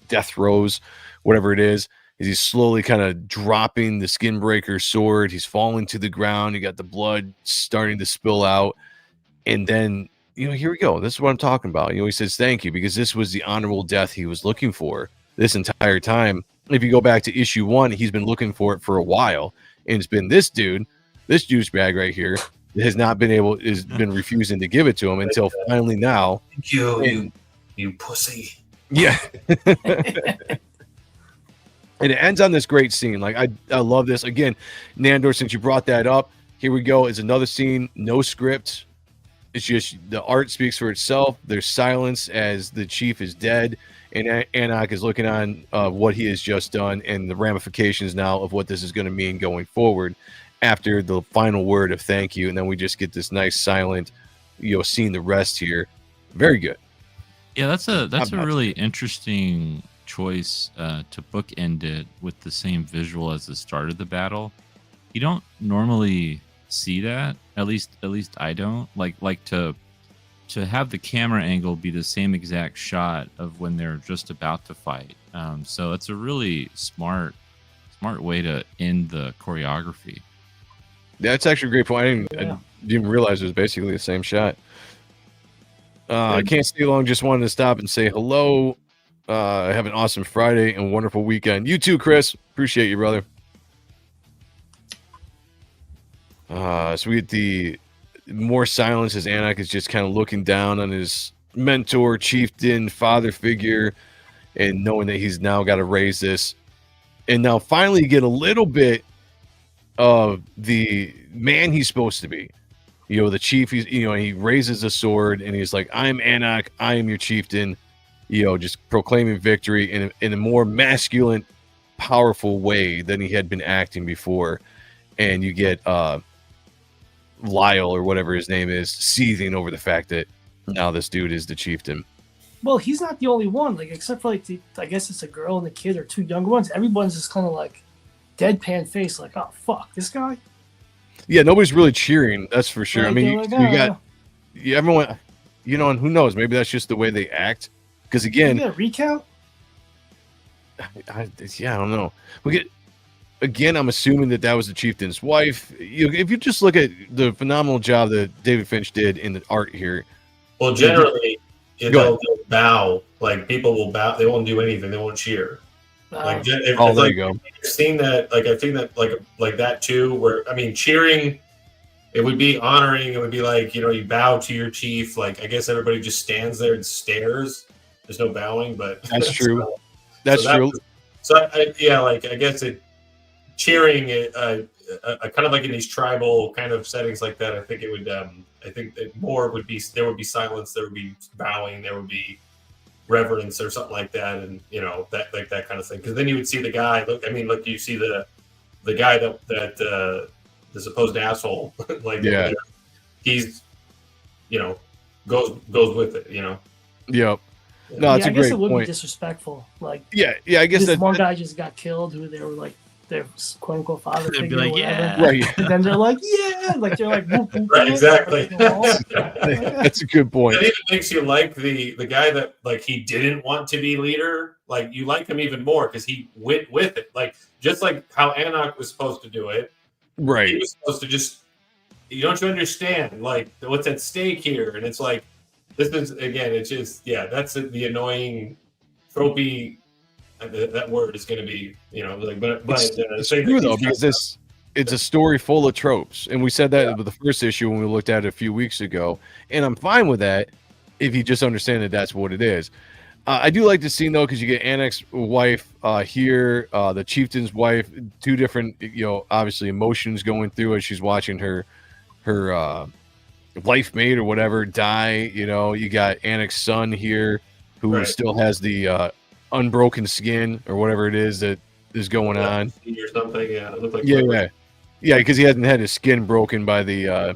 death throes, whatever it is. He's slowly kind of dropping the Skinbreaker sword. He's falling to the ground. You got the blood starting to spill out, and then, you know, here we go. This is what I'm talking about. You know, he says thank you, because this was the honorable death he was looking for this entire time. If you go back to issue 1, he's been looking for it for a while, and it's been this douchebag right here that has been refusing to give it to him until finally now. Thank you, you pussy. Yeah. And it ends on this great scene. Like, I love this. Again, Nandor, since you brought that up, here we go. It's another scene, no script. It's just the art speaks for itself. There's silence as the chief is dead, and Ahrent is looking on what he has just done and the ramifications now of what this is going to mean going forward after the final word of thank you. And then we just get this nice silent, you know, seeing the rest here. Very good. Yeah, that's a really interesting choice to bookend it with the same visual as the start of the battle. You don't normally see that, at least I don't like to have the camera angle be the same exact shot of when they're just about to fight. So it's a really smart way to end the choreography. That's actually a great point. I didn't even realize it was basically the same shot. I can't stay long. Just wanted to stop and say hello. Have an awesome Friday and wonderful weekend. You too, Chris. Appreciate you, brother. So we get the more silence as Ahrent is just kind of looking down on his mentor, chieftain, father figure. and knowing that he's now got to raise this, and now finally get a little bit of the man he's supposed to be. You know, the chief, he raises a sword and he's like, I'm Anak, I am your chieftain, just proclaiming victory in a more masculine, powerful way than he had been acting before. And you get Lyle, or whatever his name is, seething over the fact that now this dude is the chieftain. Well, he's not the only one, like, except for, like, I guess it's a girl and a kid or two younger ones. Everyone's just kind of like deadpan face, like, oh, fuck, this guy? Yeah, nobody's really cheering, that's for sure. Like, I mean, like, you got everyone, and who knows? Maybe that's just the way they act. Because again, a recount. I don't know. Again, I'm assuming that was the chieftain's wife. If you just look at the phenomenal job that David Finch did in the art here. Well, generally, they'll bow. Like, people will bow. They won't do anything. They won't cheer. Like, there you go. I've seen that. Like, I've seen that. Like that too. Where, I mean, cheering. It would be honoring. It would be like, you bow to your chief. Like, I guess everybody just stands there and stares. There's no bowing, but that's true. That's true. I guess cheering it, kind of like in these tribal kind of settings like that. I think it would. I think that more would be, there would be silence, there would be bowing, there would be reverence or something like that, and that kind of thing. Because then you would see the guy. Look, you see the guy that the supposed asshole, like, he's goes with it. Yep. No, it's a I guess great it would point. be disrespectful. Like, I guess this one guy just got killed, who they were like their quote unquote father They'd be figure, like, or whatever. yeah. Right. And then they're like, yeah, like they're like, whoop, whoop, Right, exactly. That's a good point. It even makes you like the guy that, like, he didn't want to be leader. Like, you like him even more because he went with it. Like, just like how Anak was supposed to do it. Right. He was supposed to just, don't you understand, like, what's at stake here? And it's like, this is, again, it's just, that's the annoying, tropey. That word is going to be, it's true though, because it's a story full of tropes, and we said that with the first issue when we looked at it a few weeks ago, and I'm fine with that if you just understand that that's what it is. I do like the scene though, because you get Anak's wife here, the chieftain's wife, two different, obviously emotions going through as she's watching her life mate or whatever die. You got Anak's son here, who still has the unbroken skin or whatever it is that is going on. Or something, it looked like because he hasn't had his skin broken by the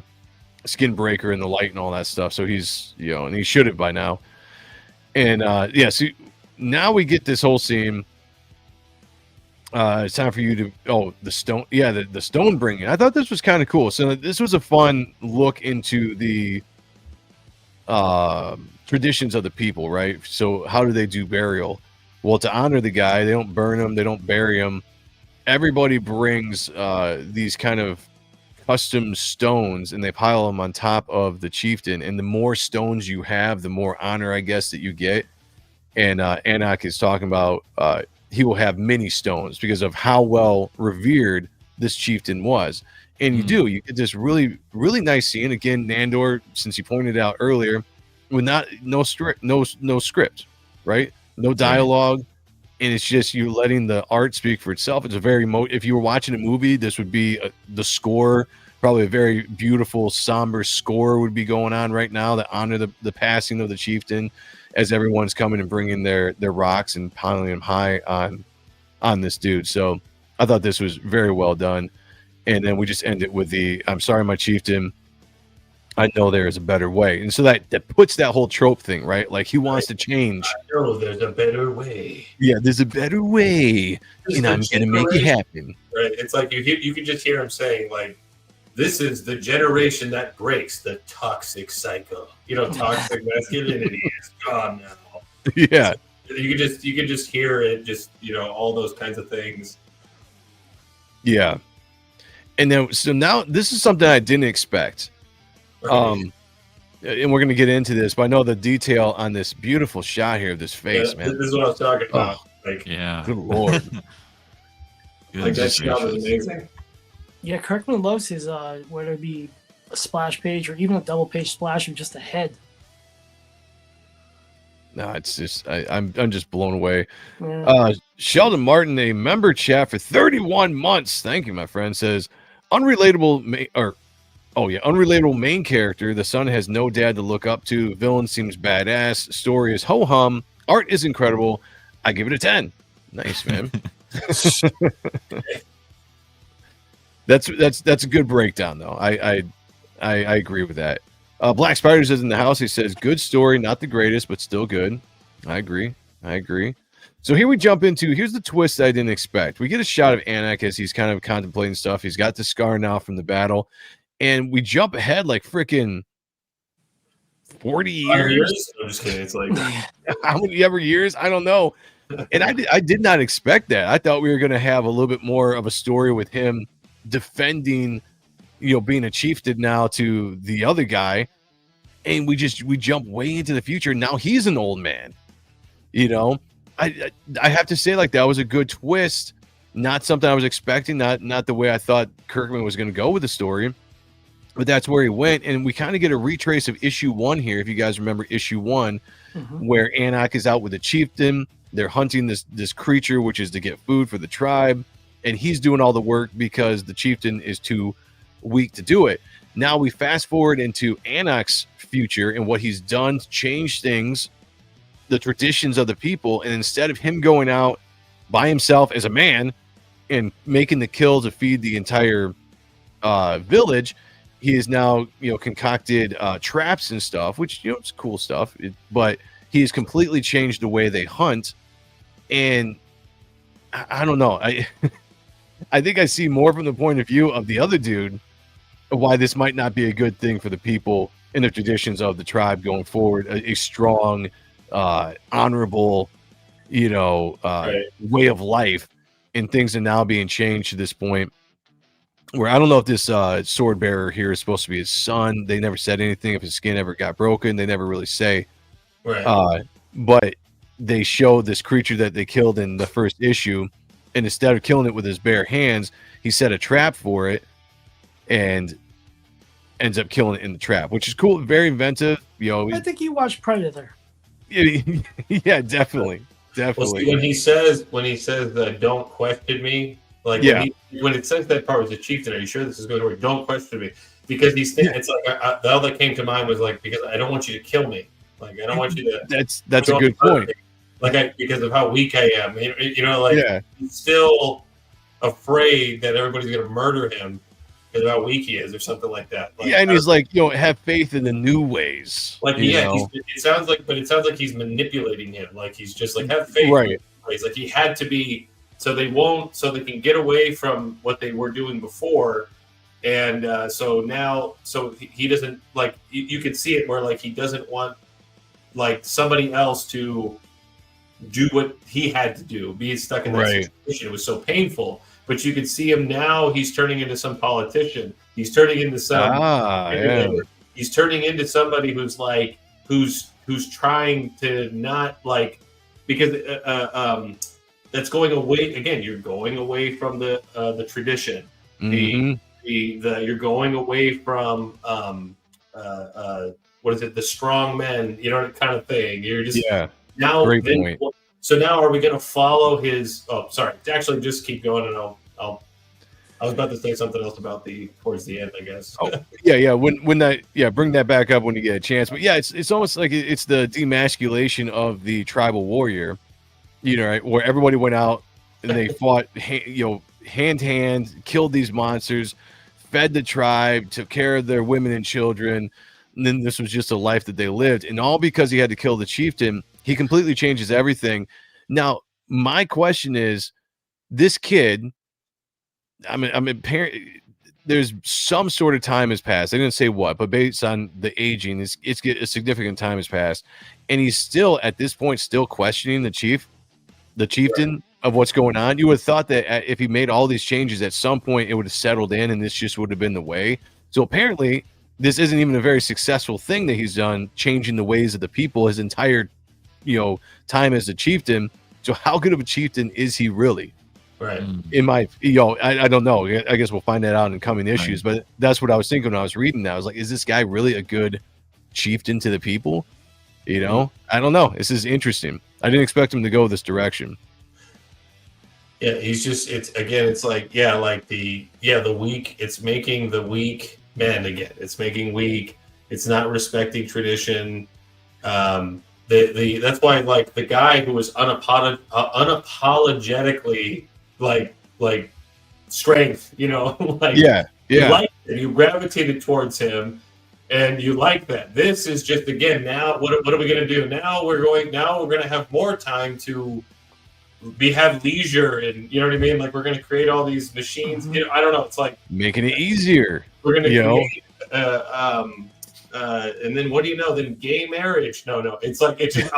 Skinbreaker and the light and all that stuff. So he's, and he should have by now. And so now we get this whole scene. It's time for you to the stone. The stone bringing. I thought this was kind of cool. So this was a fun look into the traditions of the people, right? So how do they do burial? Well, to honor the guy, they don't burn him, they don't bury him. Everybody brings these kind of custom stones, and they pile them on top of the chieftain. And the more stones you have, the more honor, I guess, that you get. And Anak is talking about he will have many stones because of how well revered this chieftain was. And you get this really, really nice scene. Again, Nandor, since you pointed out earlier, with no script, right? No dialogue, and it's just you letting the art speak for itself. It's a very if you were watching a movie, this would be the score, probably a very beautiful, somber score would be going on right now that honor the passing of the chieftain, as everyone's coming and bringing their rocks and piling them high on this dude. So I thought this was very well done. And then we just end it with I'm sorry, my chieftain, I know there is a better way. And so that puts that whole trope thing, right? Like, he wants to change. I know there's a better way. Yeah, there's a better way, and I'm going to make it happen. Right. It's like you can just hear him saying, like, this is the generation that breaks the toxic cycle. Toxic masculinity is gone now. Yeah. You can just hear it, just, all those kinds of things. Yeah. And then, so now this is something I didn't expect. And we're going to get into this, but I know the detail on this beautiful shot here of this face, man. This is what I was talking about. Good Lord. That shot was amazing. Yeah, Kirkman loves his whether it be a splash page or even a double page splash of just a head. No, it's just I'm just blown away. Yeah. Sheldon Martin, a member chat for 31 months. Thank you, my friend. Says unrelatable unrelatable main character. The son has no dad to look up to. Villain seems badass. Story is ho hum. Art is incredible. I give it a 10. Nice, man. That's a good breakdown, though. I agree with that. Black Spiders is in the house. He says, good story, not the greatest, but still good. I agree. So here we jump into, here's the twist I didn't expect. We get a shot of Anak as he's kind of contemplating stuff. He's got the scar now from the battle. And we jump ahead like freaking 40 years. I'm just kidding. It's like how many ever years? I don't know. And I did not expect that. I thought we were going to have a little bit more of a story with him defending, being a chieftain now to the other guy. And we jump way into the future. Now he's an old man. I have to say, like, that was a good twist. Not something I was expecting. Not the way I thought Kirkman was going to go with the story. But that's where he went. And we kind of get a retrace of issue 1 here. If you guys remember issue 1, where Anak is out with the chieftain. They're hunting this creature, which is to get food for the tribe. And he's doing all the work because the chieftain is too weak to do it. Now we fast forward into Anak's future and what he's done to change things, the traditions of the people. And instead of him going out by himself as a man and making the kill to feed the entire village, he has now, concocted traps and stuff, which, it's cool stuff. But he has completely changed the way they hunt. And I don't know. I think I see more from the point of view of the other dude, why this might not be a good thing for the people and the traditions of the tribe going forward. A strong, honorable, way of life, and things are now being changed to this point where I don't know if this sword bearer here is supposed to be his son. They never said anything if his skin ever got broken. They never really say. Right. But they showed this creature that they killed in the first issue, and instead of killing it with his bare hands, he set a trap for it and ends up killing it in the trap, which is cool, very inventive. I think you watched Predator. Yeah, definitely. Well, see, when he says don't question me, like when it says that part with the chieftain, are you sure this is going to work? Don't question me, because he's thinking it's like the other that came to mind was like, because I don't want you to kill me. Like, I don't want you to. That's a good point. Like, because of how weak I am, he's still afraid that everybody's going to murder him because of how weak he is, or something like that. Like, and he's like, have faith in the new ways. Like, it sounds like he's manipulating him. Like, he's just like, have faith. Right. Like, he had to be, so they can get away from what they were doing before. And so he doesn't, like, you could see it where, like, he doesn't want, like, somebody else to do what he had to do, be stuck in that situation. It was so painful. But you could see him now, he's turning into some politician. He's turning into he's turning into somebody who's like, who's trying to not, like, because that's going away. Again, you're going away from the tradition. You're going away from what is it? The strong men, kind of thing. You're just now. Great point. So now, are we going to follow his? Oh, sorry. Actually, just keep going, and I'll. I was about to say something else about towards the end, I guess. Oh, yeah. When that, bring that back up when you get a chance. But yeah, it's almost like it's the demasculation of the tribal warrior, right? Where everybody went out and they fought, hand to hand, killed these monsters, fed the tribe, took care of their women and children. And then this was just a life that they lived, and all because he had to kill the chieftain. He completely changes everything. Now, my question is, this kid, there's some sort of time has passed. I didn't say what, but based on the aging, it's a significant time has passed. And he's still, at this point, still questioning the chieftain of what's going on. You would have thought that if he made all these changes, at some point it would have settled in and this just would have been the way. So apparently, this isn't even a very successful thing that he's done, changing the ways of the people his entire time as a chieftain. So how good of a chieftain is he really? Right. In my, I don't know. I guess we'll find that out in coming issues. Right. But that's what I was thinking when I was reading that. I was like, is this guy really a good chieftain to the people? You know, I don't know. This is interesting. I didn't expect him to go this direction. Yeah, he's just it's like the weak. It's making the weak men again. It's making weak. It's not respecting tradition. That's why like the guy who was unapologetically like strength, you know, like Yeah. you like it, you gravitated towards him, and you like that. This is just again now. What are we going to do now? We're going to have more time to have leisure, and you know what I mean. Like we're going to create all these machines. You know, I don't know. It's like making it easier. We're going to create. And then what do you know? Then gay marriage. No. It's like it just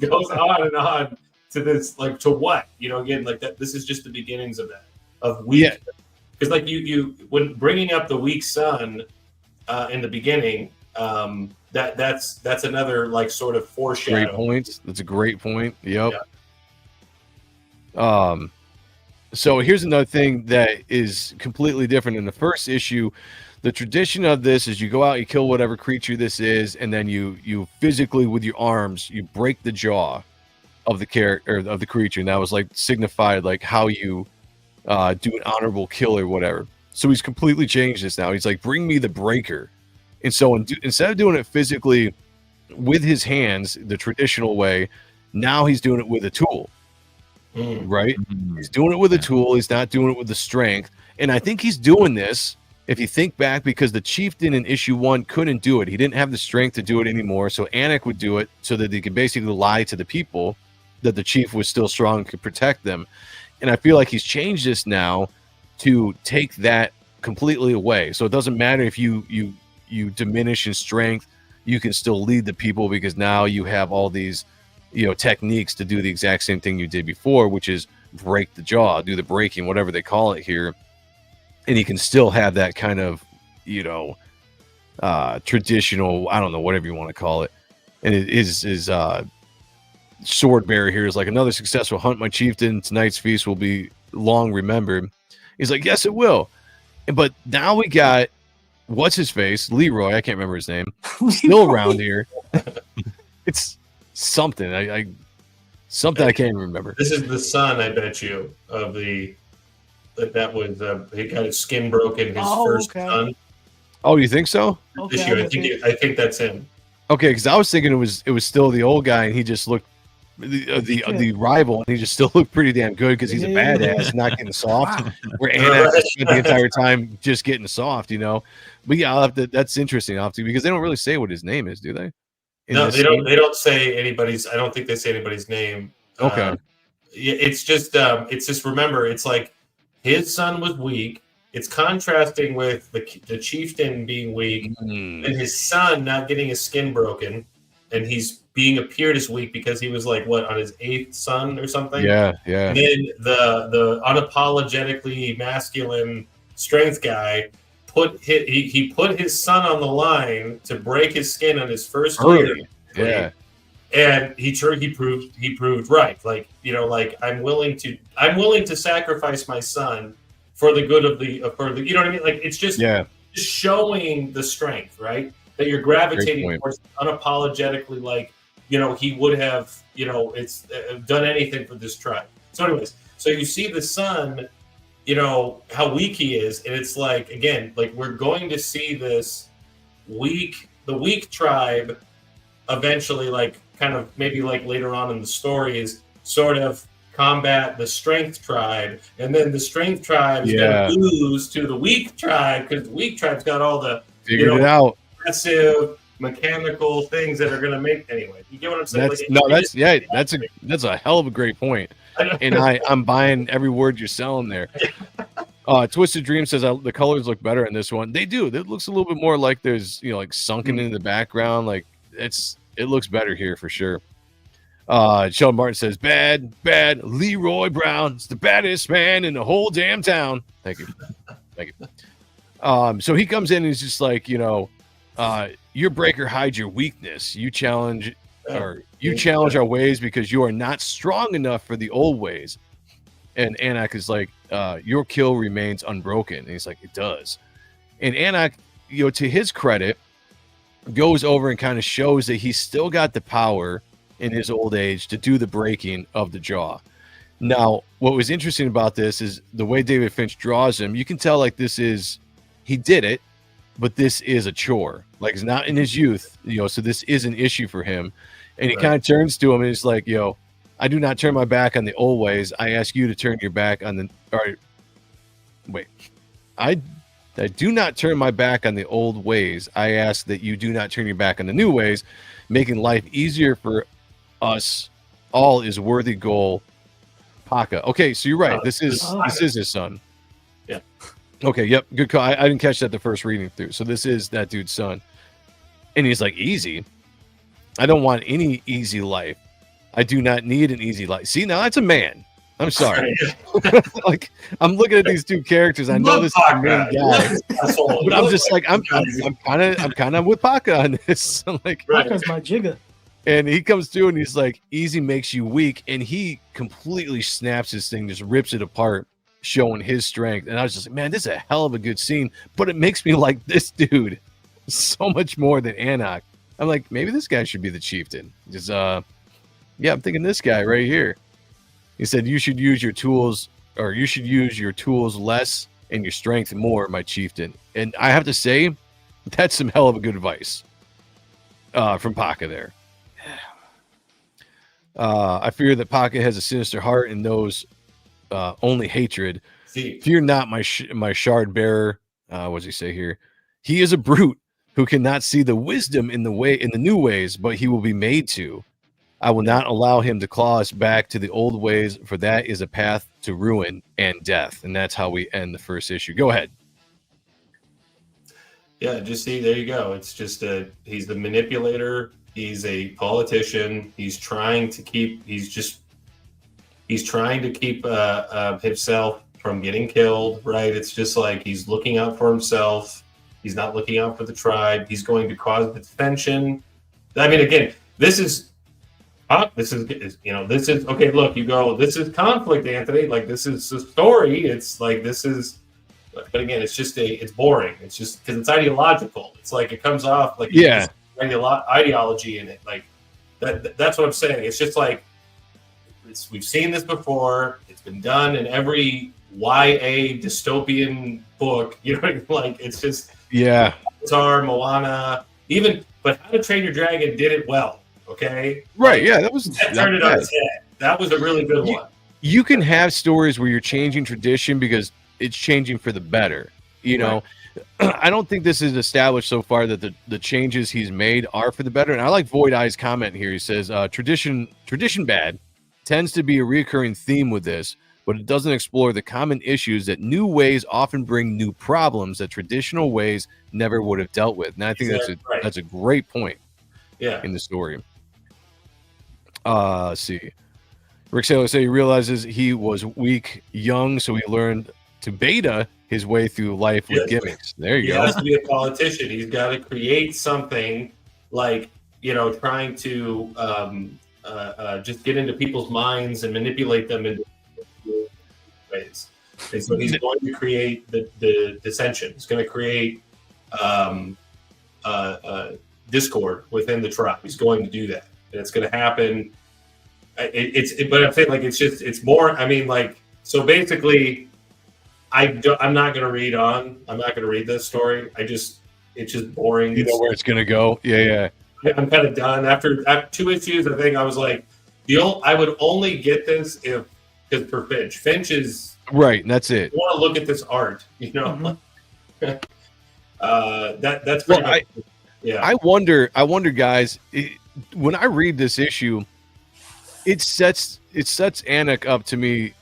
goes on and on to this. Like to what? You know, again, like that. This is just the beginnings of that. Of weak. Because like you when bringing up the weak son in the beginning, that's another like sort of foreshadow. Great points. That's a great point. Yep. Yeah. So here's another thing that is completely different in the first issue. The tradition of this is you go out, you kill whatever creature this is, and then you physically with your arms you break the jaw of the character of the creature, and that was like signified like how you do an honorable kill or whatever. So he's completely changed this now. He's like, bring me the breaker, and so instead of doing it physically with his hands the traditional way, now he's doing it with a tool. Right? He's doing it with a tool. He's not doing it with the strength, and I think he's doing this. If you think back, because the chieftain in issue 1 couldn't do it. He didn't have the strength to do it anymore. So Anak would do it so that he could basically lie to the people that the chief was still strong and could protect them. And I feel like he's changed this now to take that completely away. So it doesn't matter if you diminish in strength, you can still lead the people because now you have all these, you know, techniques to do the exact same thing you did before, which is break the jaw, do the breaking, whatever they call it here. And he can still have that kind of, you know, traditional, I don't know, whatever you want to call it. And it is sword bearer here is like, another successful hunt, my chieftain. Tonight's feast will be long remembered. He's like, yes, it will. But now we got, what's his face? Leroy, I can't remember his name. Still around here. It's something. I can't even remember. This is the son, I bet you, of the... That was he got his skin broken. His first son. Oh, you think so? Okay, I think that's him. Okay, because I was thinking it was still the old guy, and he just looked the rival, and he just still looked pretty damn good because he's a badass, not getting soft. Where Anak spent the entire time just getting soft, you know. But yeah, I'll have to. That's interesting, I'll have to, because they don't really say what his name is, do they? No, they don't. They don't say anybody's. I don't think they say anybody's name. Okay. It's just remember, it's like. His son was weak. It's contrasting with the chieftain being weak and his son not getting his skin broken, and he's being appeared as weak because he was like on his 8th son or something. Yeah. And then the unapologetically masculine strength guy put his son on the line to break his skin on his first year. Yeah. And he proved right. Like, you know, like I'm willing to sacrifice my son for the good of the you know what I mean? Like it's just showing the strength, right? That you're gravitating towards unapologetically, like, you know, he would have, you know, it's done anything for this tribe. So anyways, so you see the son, you know, how weak he is, and it's like, again, like we're going to see the weak tribe eventually, like kind of maybe like later on in the story, is sort of combat the strength tribe, and then the strength tribe is going to lose to the weak tribe because the weak tribe's got all the figured it out aggressive mechanical things that are going to make anyway. You get what I'm saying? That's a hell of a great point, and I'm buying every word you're selling there. Twisted Dream says the colors look better in this one. They do. It looks a little bit more like there's, you know, like sunken into the background. Like it looks better here for sure. Sheldon Martin says, bad Leroy Brown. It's the baddest man in the whole damn town. Thank you. So he comes in and he's just like, you know, your breaker hides your weakness. You challenge our ways because you are not strong enough for the old ways. And Anak is like, your kill remains unbroken. And he's like, it does. And Anak, you know, to his credit, goes over and kind of shows that he's still got the power in his old age to do the breaking of the jaw. Now, what was interesting about this is the way David Finch draws him. You can tell like he did it, but this is a chore. Like it's not in his youth, so this is an issue for him. And he kind of turns to him and he's like, I do not turn my back on the old ways. I ask you to turn your back on I do not turn my back on the old ways. I ask that you do not turn your back on the new ways. Making life easier for us all is worthy goal. Paka. Okay, so you're right. This is his son. Yeah. Okay, yep. Good call. I didn't catch that the first reading through. So this is that dude's son. And he's like, easy? I don't want any easy life. I do not need an easy life. See, now that's a man. I'm sorry. Like I'm looking at these two characters. I know this is the main guy, but I'm just like I'm kind of with Paka on this. I'm like Paka's my jigger. And he comes through and he's like, easy makes you weak. And he completely snaps his thing, just rips it apart, showing his strength. And I was just like, man, this is a hell of a good scene. But it makes me like this dude so much more than Anak. I'm like, maybe this guy should be the chieftain. Just, I'm thinking this guy right here. He said, you should use your tools less and your strength more, my chieftain. And I have to say, that's some hell of a good advice from Paka there. I fear that Paka has a sinister heart and knows only hatred. Fear not my shard bearer. What does he say here? He is a brute who cannot see the wisdom in the new ways, but he will be made to. I will not allow him to claw us back to the old ways, for that is a path to ruin and death. And that's how we end the first issue. Go ahead. Yeah, just see, there you go. It's just he's the manipulator. He's a politician. He's trying to keep himself from getting killed, right? It's just like he's looking out for himself. He's not looking out for the tribe. He's going to cause dissension. I mean, again, this is okay. Look, you go. This is conflict, Anthony. Like this is a story. It's like this is, but again, it's just it's boring. It's just because it's ideological. It's like it comes off like ideology in it. Like that's what I'm saying. It's just like we've seen this before. It's been done in every YA dystopian book. You know, like it's just Avatar, Moana, but How to Train Your Dragon did it well. Okay. Right. Yeah. That turned it on its head. That was a really good one. You can have stories where you're changing tradition because it's changing for the better. You know, I don't think this is established so far that the changes he's made are for the better. And I like Void Eye's comment here. He says, tradition bad tends to be a recurring theme with this, but it doesn't explore the common issues that new ways often bring new problems that traditional ways never would have dealt with. And I think that's a great point in the story. Let's see. Rick Saylor said he realizes he was weak, young, so he learned to beta his way through life with gimmicks. There you go. He has to be a politician. He's got to create something like, trying to just get into people's minds and manipulate them in ways. And so he's going to create the dissension. He's going to create discord within the tribe. He's going to do that. And it's going to happen. But I'm saying like it's more. I mean, like, so basically, I'm not going to read on. I'm not going to read this story. It's just boring. You know where it's going to go. Yeah. I'm kind of done after 2 issues. I think I was like, I would only get this because for Finch. Finch is right. And that's it. You want to look at this art, that's well, I wonder, guys. When I read this issue, it sets Anak up to me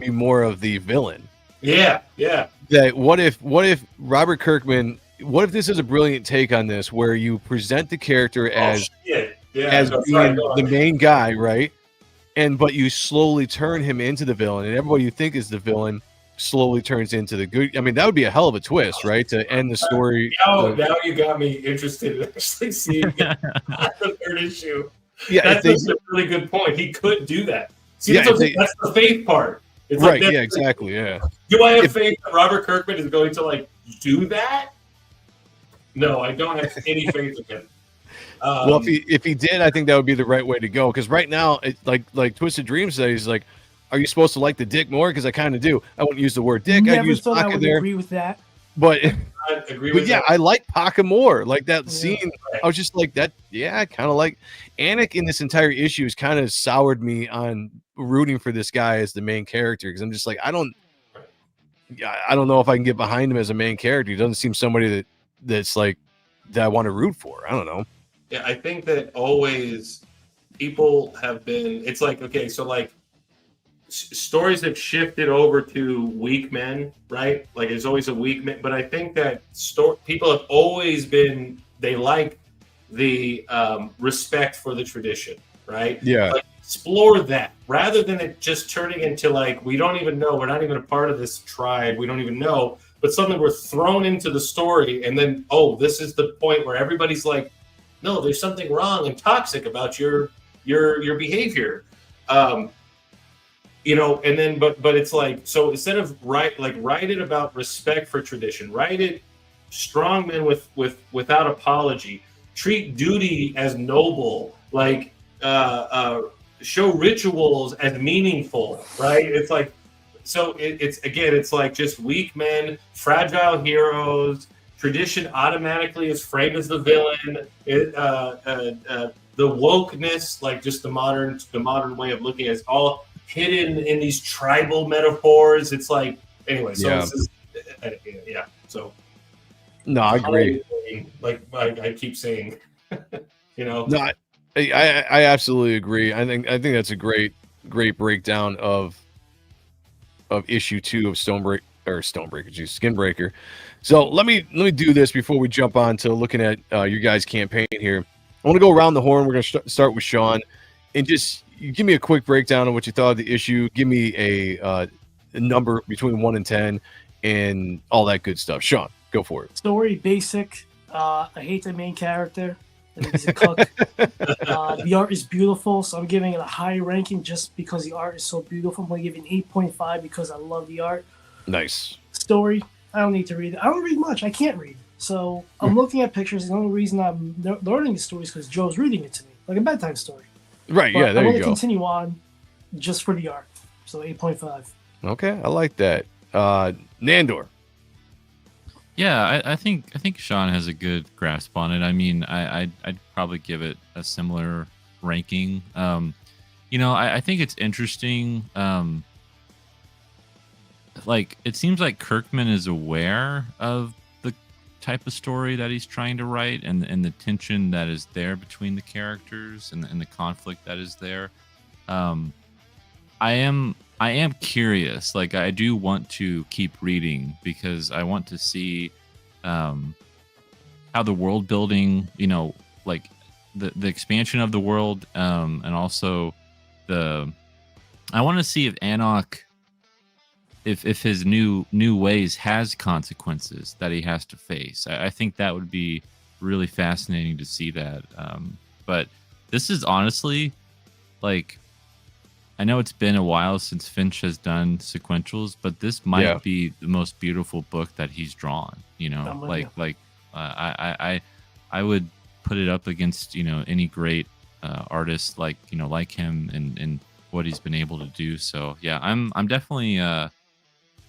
more of the villain. Yeah. That what if Robert Kirkman? What if this is a brilliant take on this, where you present the character as being the main guy, right? But you slowly turn him into the villain, and everybody you think is the villain slowly turns into the good. I mean, that would be a hell of a twist, right? To end the story. Now you got me interested in actually seeing the third issue. Yeah, that's a really good point. He could do that. See, that's the faith part. It's right. Like, exactly. Yeah. Do I have faith that Robert Kirkman is going to do that? No, I don't have any faith in him. Well, if he did, I think that would be the right way to go. Because right now, it's like Twisted Dream says, he's like, "Are you supposed to like the dick more?" Because I kind of do. I wouldn't use the word dick. I'd Never use thought I Paca would there. agree with that. But I agree but with yeah, that. I like Paca more. Like that scene, Right. I was just like that. Yeah, I kind of like Anik in this entire issue has kind of soured me on rooting for this guy as the main character because I'm just like I don't know if I can get behind him as a main character. He doesn't seem somebody that's like that I want to root for. I don't know. Yeah, I think that always people have been. It's like okay, so like stories have shifted over to weak men, right? Like there's always a weak man, but I think that people have always been. They like the respect for the tradition, right? Yeah. Like, explore that rather than it just turning into like we don't even know. We're not even a part of this tribe. We don't even know. But suddenly we're thrown into the story, and then this is the point where everybody's like, no, there's something wrong and toxic about your behavior. And then but it's like, so instead of write it about respect for tradition, write it strong men without apology, treat duty as noble, like show rituals as meaningful, right? It's like, so it's like just weak men, fragile heroes. Tradition automatically is framed as the villain. The wokeness, like just the modern way of looking at it, is all hidden in these tribal metaphors. It's like, anyway, so Yeah. this is, yeah. So No, I agree. Like I keep saying, No, I absolutely agree. I think that's a great breakdown of issue 2 of Skinbreaker. So let me do this before we jump on to looking at your guys' campaign here. I want to go around the horn. We're going to start with Sean, and just give me a quick breakdown of what you thought of the issue. Give me a number between 1 and 10, and all that good stuff. Sean, go for it. Story basic. I hate the main character. I think he's a cook. The art is beautiful, so I'm giving it a high ranking just because the art is so beautiful. I'm going to give it an 8.5 because I love the art. Nice. Story, I don't need to read it. I don't read much. I can't read. So I'm looking at pictures. The only reason I'm learning the story is because Joe's reading it to me, like a bedtime story. Right, But yeah, there I'm you going to go. continue on just for the art. So 8.5. Okay, I like that. Nandor. Yeah, I think Sean has a good grasp on it. I mean, I'd probably give it a similar ranking. I think it's interesting. Like, it seems like Kirkman is aware of the type of story that he's trying to write and the tension that is there between the characters and the conflict that is there. I am curious. Like, I do want to keep reading because I want to see how the world building, like the expansion of the world, and also I want to see if Anok, if his new ways has consequences that he has to face. I think that would be really fascinating to see that. But this is honestly, like, I know it's been a while since Finch has done sequentials, but this might be the most beautiful book that he's drawn. I would put it up against any great artist like him and what he's been able to do. So yeah, I'm definitely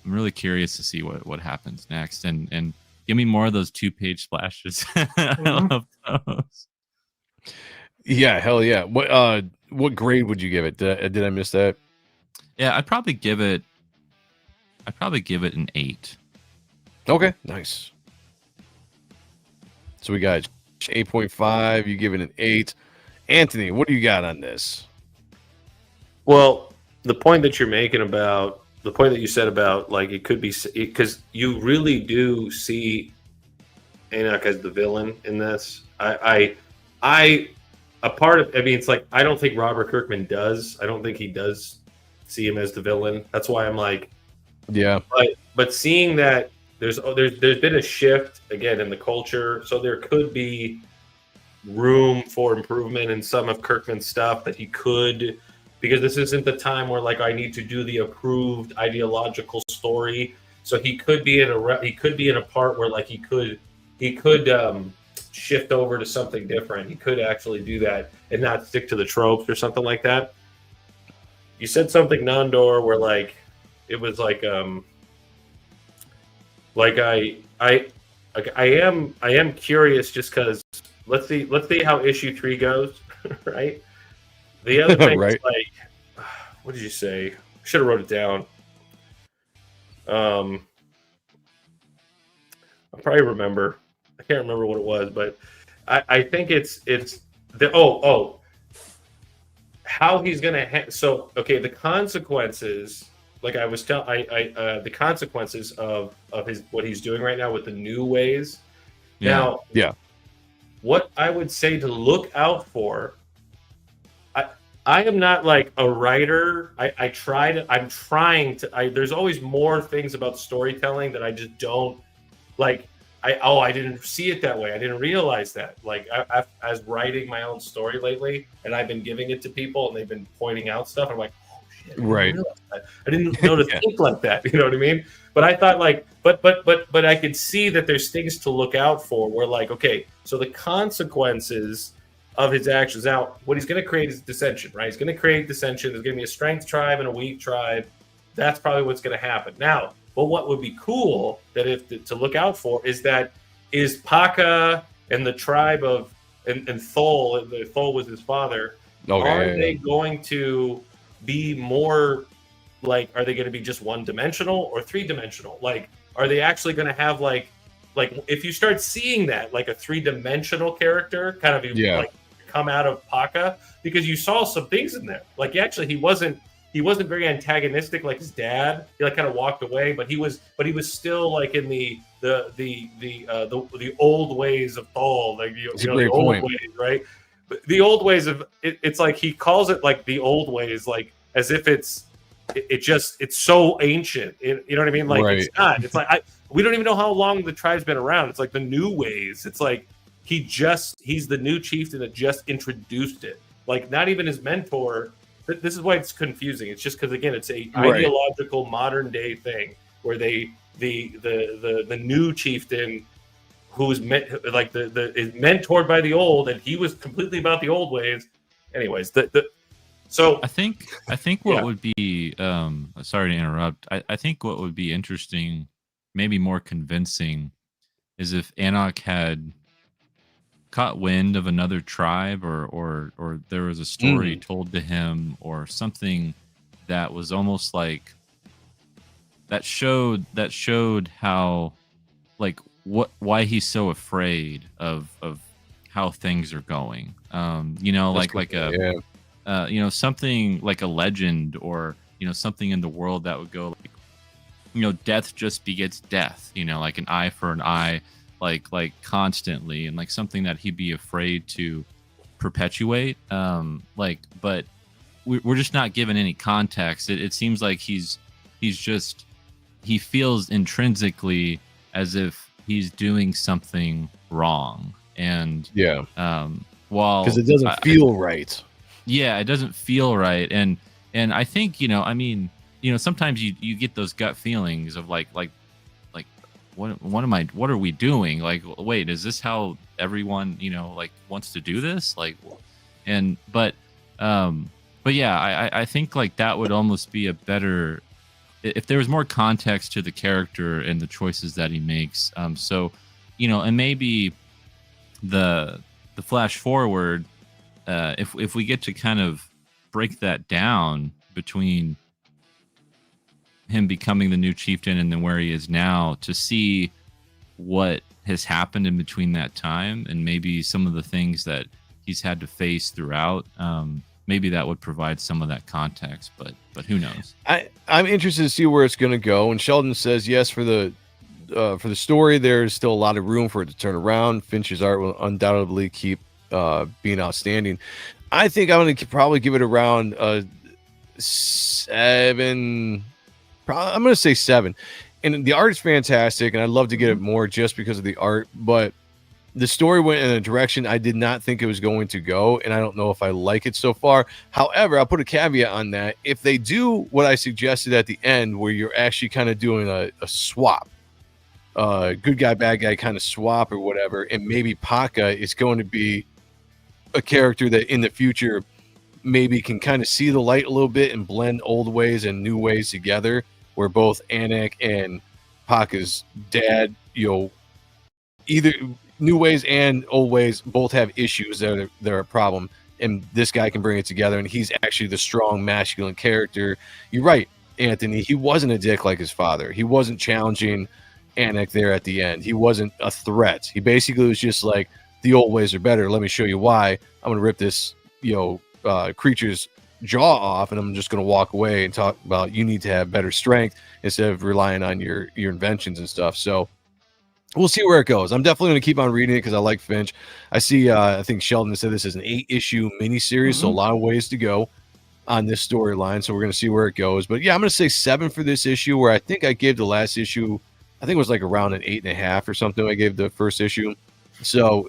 I'm really curious to see what happens next, and give me more of those 2-page splashes. I love those. Yeah, hell yeah. What grade would you give it? Did I miss that? Yeah, I'd probably give it an 8. Okay, nice. So we got 8.5. You give it an 8. Anthony, what do you got on this? Well, the point that you're making about the point that you said about like it could be because you really do see Anok as the villain in this. It's like I don't think Robert Kirkman does. I don't think he does see him as the villain. That's why I'm like, yeah. But seeing that there's been a shift again in the culture, so there could be room for improvement in some of Kirkman's stuff that he could, because this isn't the time where like I need to do the approved ideological story. So he could be in a part where like he could shift over to something different. He could actually do that and not stick to the tropes or something like that. You said something, Nandor, where like it was like I am curious just because let's see how issue 3 goes, right? The other thing Right. is like, what did you say? Should have wrote it down. I'll probably remember. I can't remember what it was, but I think it's the how he's gonna so okay, the consequences, like I was the consequences of his what he's doing right now with the new ways. Now, what I would say to look out for, I am not like a writer. I'm trying to. There's always more things about storytelling that I just don't like. I didn't see it that way. I didn't realize that. Like I was writing my own story lately, and I've been giving it to people, and they've been pointing out stuff. I'm like, oh shit, Right. I didn't know to think like that. You know what I mean? But I thought like, but I could see that there's things to look out for. Where like, okay, so the consequences of his actions. Now, what he's going to create is dissension, right? He's going to create dissension. There's going to be a strength tribe and a weak tribe. That's probably what's going to happen. Now, but what would be cool that to look out for is Paka and the tribe of and Thol. Thol was his father. Okay, are they going to be more like? Are they going to be just one dimensional or 3-dimensional? Like, are they actually going to have like if you start seeing that like a 3-dimensional character kind of like come out of Paka, because you saw some things in there. Like actually he wasn't very antagonistic like his dad. He like kind of walked away, but he was still like in the old ways of Thol, like the old ways, right? But the old ways of it's like he calls it like the old ways, like as if it's so ancient. You know what I mean? Like it's not. It's like we don't even know how long the tribe's been around. It's like the new ways. It's like he's the new chieftain that just introduced it. Like not even his mentor. This is why it's confusing. It's just because again, it's a ideological modern day thing where the new chieftain who's is mentored by the old, and he was completely about the old ways. Anyways, so I think what would be sorry to interrupt. I think what would be interesting, maybe more convincing, is if Anak had caught wind of another tribe or there was a story told to him or something that was almost like that showed how like why he's so afraid of how things are going. Something like a legend or something in the world that would go like death just begets death, like an eye for an eye, like constantly, and like something that he'd be afraid to perpetuate. But we're just not given any context. It seems like he feels intrinsically as if he's doing something wrong, and while because it doesn't feel right. Yeah, it doesn't feel right, and I think sometimes you get those gut feelings of like what are we doing? Like, wait, is this how everyone wants to do this? Like, but yeah, I think like that would almost be a better if there was more context to the character and the choices that he makes. And maybe the flash forward, if we get to kind of break that down between him becoming the new chieftain and then where he is now, to see what has happened in between that time and maybe some of the things that he's had to face throughout, maybe that would provide some of that context, but who knows? I'm interested to see where it's going to go. And Sheldon says yes for the story. There's still a lot of room for it to turn around. Finch's art will undoubtedly keep being outstanding. I think I'm going to probably give it around 7. I'm going to say 7. And the art is fantastic, and I'd love to get it more just because of the art. But the story went in a direction I did not think it was going to go, and I don't know if I like it so far. However, I'll put a caveat on that. If they do what I suggested at the end, where you're actually kind of doing a swap, good guy, bad guy kind of swap or whatever, and maybe Paka is going to be a character that in the future maybe can kind of see the light a little bit and blend old ways and new ways together, where both Anak and Paka's dad, either new ways and old ways both have issues that are a problem, and this guy can bring it together, and he's actually the strong masculine character. You're right, Anthony. He wasn't a dick like his father. He wasn't challenging Anak there at the end. He wasn't a threat. He basically was just like, the old ways are better. Let me show you why. I'm gonna rip this creature's jaw off, and I'm just gonna walk away and talk about you need to have better strength instead of relying on your inventions and stuff. So we'll see where it goes. I'm definitely going to keep on reading it because I like Finch. I see, I think Sheldon said this is an 8-issue miniseries, so a lot of ways to go on this storyline. So we're going to see where it goes. But yeah, I'm going to say 7 for this issue, where I think I gave the last issue, I think it was like around an 8.5 or something. I gave the first issue. So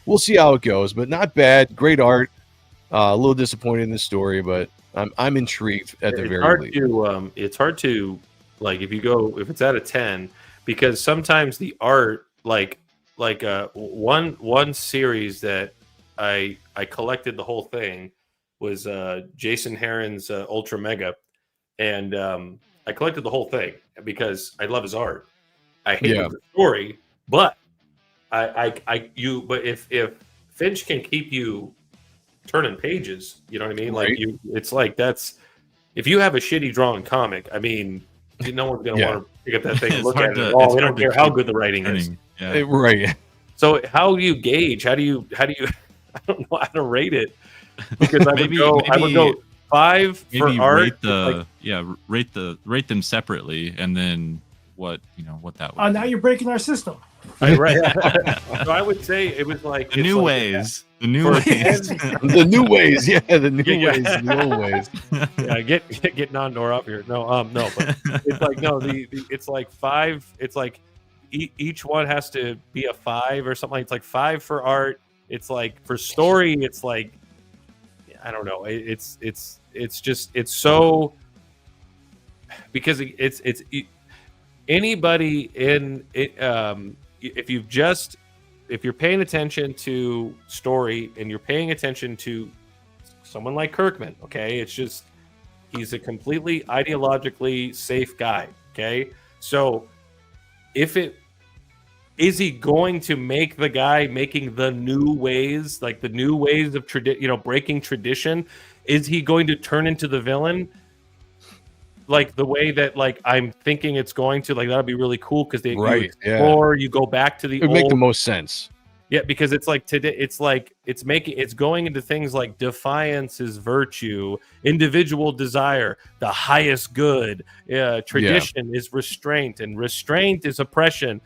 we'll see how it goes, but not bad. Great art. A little disappointed in the story, but I'm intrigued at the very least. It's hard to, like, if it's out of 10, because sometimes the art, like one series that I collected the whole thing was Jason Heron's Ultra Mega, and I collected the whole thing because I love his art. I hate the story, but but if Finch can keep you turning pages, you know what I mean? Right. Like it's like that's, if you have a shitty drawn comic, I mean, no one's gonna want to pick up that thing and look at it at all. They don't care how good the writing is. Yeah. Right. So how do you gauge? How do you? I don't know how to rate it, because I would go 5 for art. Rate them separately, and then what that would. Now you're breaking our system. Right. So I would say it was like the new ways. The new ways. The new ways. Yeah, the new ways. The old ways. Yeah, get Nandor up here. No, but it's like it's like 5. It's like each one has to be a 5 or something. It's like 5 for art. It's like for story. It's like, I don't know. It's just so, because it's anybody in it. If you're paying attention to story and you're paying attention to someone like Kirkman, okay, it's just, he's a completely ideologically safe guy, okay? So is he going to make the guy making the new ways, like the new ways of breaking tradition? Is he going to turn into the villain? Like the way that, like, I'm thinking it's going to, like, that'll be really cool because you explore, you go back to the old. It would make the most sense. Yeah, because it's like today, it's like it's going into things like defiance is virtue, individual desire, the highest good, tradition is restraint, and restraint is oppression.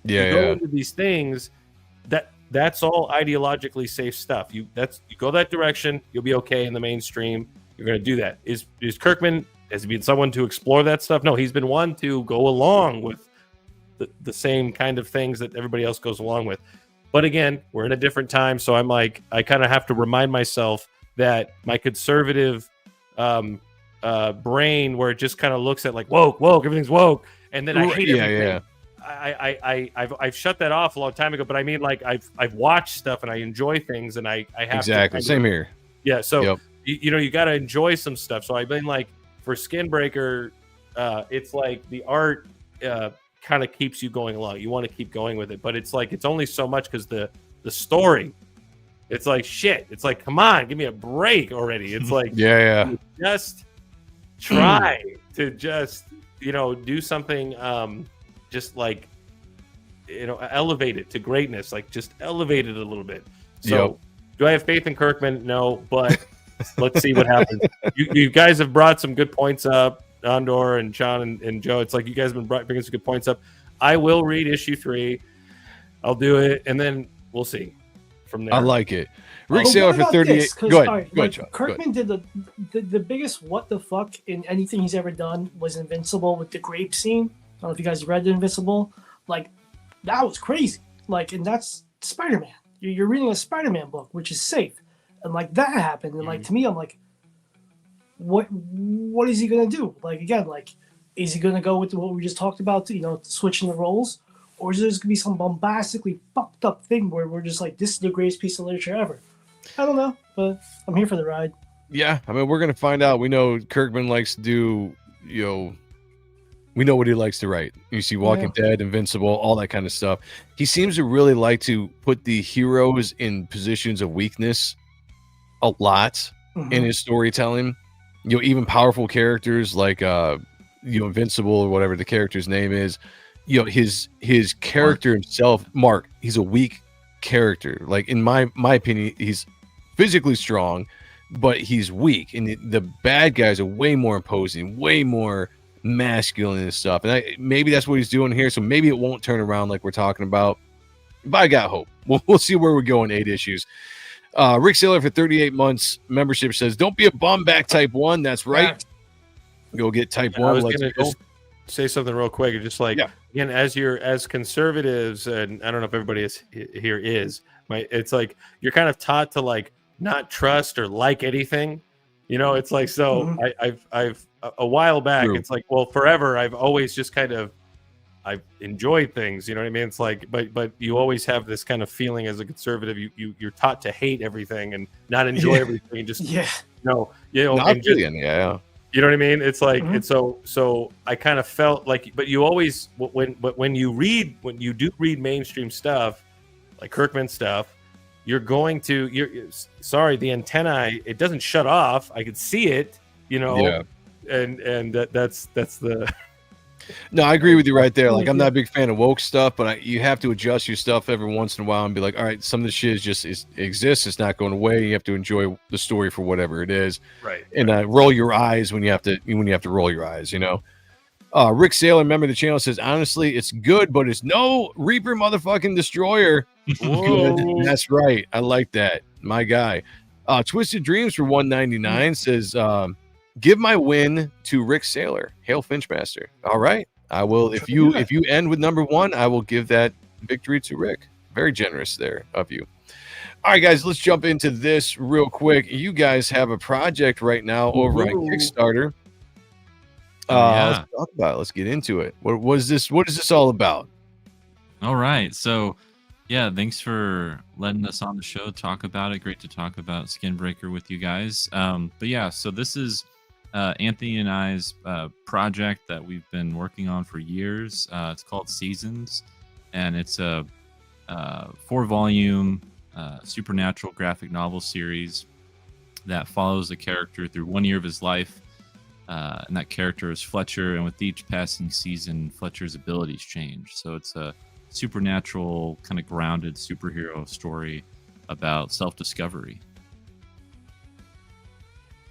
You go into these things that's all ideologically safe stuff. You go that direction, you'll be okay in the mainstream. You're going to do that. Is Kirkman, has he been someone to explore that stuff? No, he's been one to go along with the same kind of things that everybody else goes along with. But again, we're in a different time, so I'm like, I kind of have to remind myself that my conservative brain, where it just kind of looks at like woke, everything's woke, and then I hate everything. I've shut that off a long time ago. But I mean, like, I've watched stuff and I enjoy things, and I have exactly same here. Yeah, so you got to enjoy some stuff. So I've been like, for Skinbreaker, it's like the art kind of keeps you going along. You want to keep going with it, but it's like it's only so much because the story, it's like shit. It's like, come on, give me a break already. It's like just try to just do something, just like elevate it to greatness, like just elevate it a little bit. So do I have faith in Kirkman? No, but let's see what happens. You guys have brought some good points up, Nandor and Sean and Joe. It's like you guys have been bringing some good points up. I will read issue 3. I'll do it, and then we'll see from there. I like it. Rick Saylor for 38. Go ahead. Kirkman did the biggest what the fuck in anything he's ever done was Invincible with the grape scene. I don't know if you guys read Invincible. Like, that was crazy. Like, and that's Spider-Man. You're reading a Spider-Man book, which is safe. And like that happened, and like to me, I'm like, what is he gonna do? Like, again, like, is he gonna go with what we just talked about, switching the roles, or is there going to be some bombastically fucked up thing where we're just like, this is the greatest piece of literature ever? I don't know, but I'm here for the ride. Yeah, I mean, we're gonna find out. We know Kirkman likes to do, we know what he likes to write. You see Walking Dead, Invincible, all that kind of stuff. He seems to really like to put the heroes in positions of weakness a lot in his storytelling. Even powerful characters like Invincible or whatever the character's name is. His character himself, Mark, he's a weak character. Like in my opinion, he's physically strong, but he's weak, and the bad guys are way more imposing, way more masculine and stuff. And maybe that's what he's doing here. So maybe it won't turn around like we're talking about. But I got hope. We'll see where we go in 8 issues. Rick Saylor for 38 months membership says, "Don't be a bum back type 1." That's right. Go get type 1. I was going to just say something real quick. Just like again, as conservatives, and I don't know if everybody here is. It's like you're kind of taught to like not trust or like anything, it's like, so I've a while back, it's like, well, forever I've always just kind of I've enjoyed things, you know what I mean? It's like, but you always have this kind of feeling as a conservative, you're taught to hate everything and not enjoy everything, just yeah, you know what I mean? It's like, and so I kind of felt like, but you always, when you do read mainstream stuff like Kirkman stuff, the antennae, it doesn't shut off. I could see it, and that's the. No, I agree with you right there. Like, I'm not a big fan of woke stuff, but you have to adjust your stuff every once in a while and be like, all right, some of the shit exists. It's not going away. You have to enjoy the story for whatever it is. Right. And roll your eyes when you have to roll your eyes, Rick Saylor, member of the channel, says, honestly, it's good, but it's no Reaper motherfucking Destroyer. Good. That's right. I like that. My guy. Twisted Dreams for $1.99 says, give my win to Rick Saylor. Hail Finchmaster. All right. I will. If you end with number 1, I will give that victory to Rick. Very generous there of you. All right, guys, let's jump into this real quick. You guys have a project right now over on Kickstarter. Let's talk about it. Let's get into it. What is this all about? All right. So, thanks for letting us on the show talk about it. Great to talk about Skinbreaker with you guys. So this is Anthony and I's project that we've been working on for years. It's called Seasons, and it's a 4-volume supernatural graphic novel series that follows a character through 1 year of his life. And that character is Fletcher, and with each passing season, Fletcher's abilities change. So it's a supernatural, kind of grounded superhero story about self-discovery.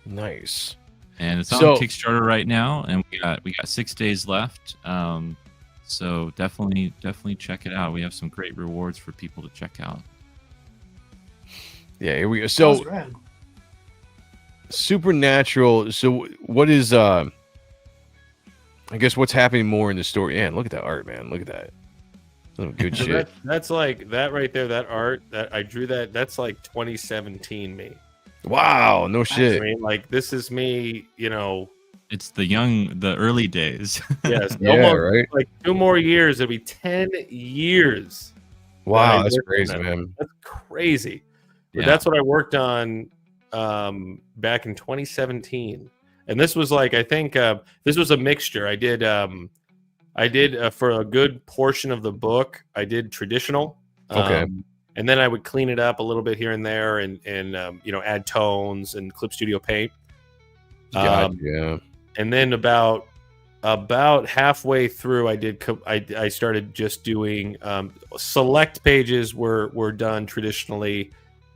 Nice. And it's on Kickstarter right now, and we got 6 days left. So definitely check it out. We have some great rewards for people to check out. Yeah, here we go. So supernatural. So what is I guess what's happening more in the story? Man, look at that art, man. Look at that. Some good shit. That's like that right there. That art that I drew, that's like 2017 me. Wow, no shit. I mean, like, this is me, It's the early days. Yes. Right. Like 2 more years, it'll be 10 years. Wow, that's crazy, man. That's crazy. But that's what I worked on back in 2017. And this was like, I think this was a mixture. I did for a good portion of the book, I did traditional. Okay. And then I would clean it up a little bit here and there, and add tones and Clip Studio Paint. And then about halfway through, I started just doing select pages were done traditionally,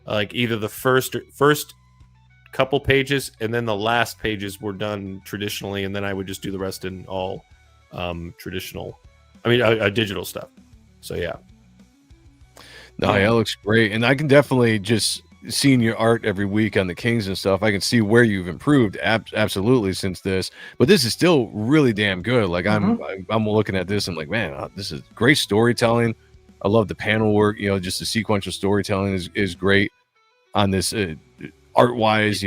like either the first couple pages, and then the last pages were done traditionally, and then I would just do the rest in all traditional. Digital stuff. So yeah. No, yeah, it looks great, and I can definitely just seeing your art every week on the Kings and stuff. I can see where you've improved absolutely since this, but this is still really damn good. Like I'm looking at this and like, man, this is great storytelling. I love the panel work. Just the sequential storytelling is great on this art wise.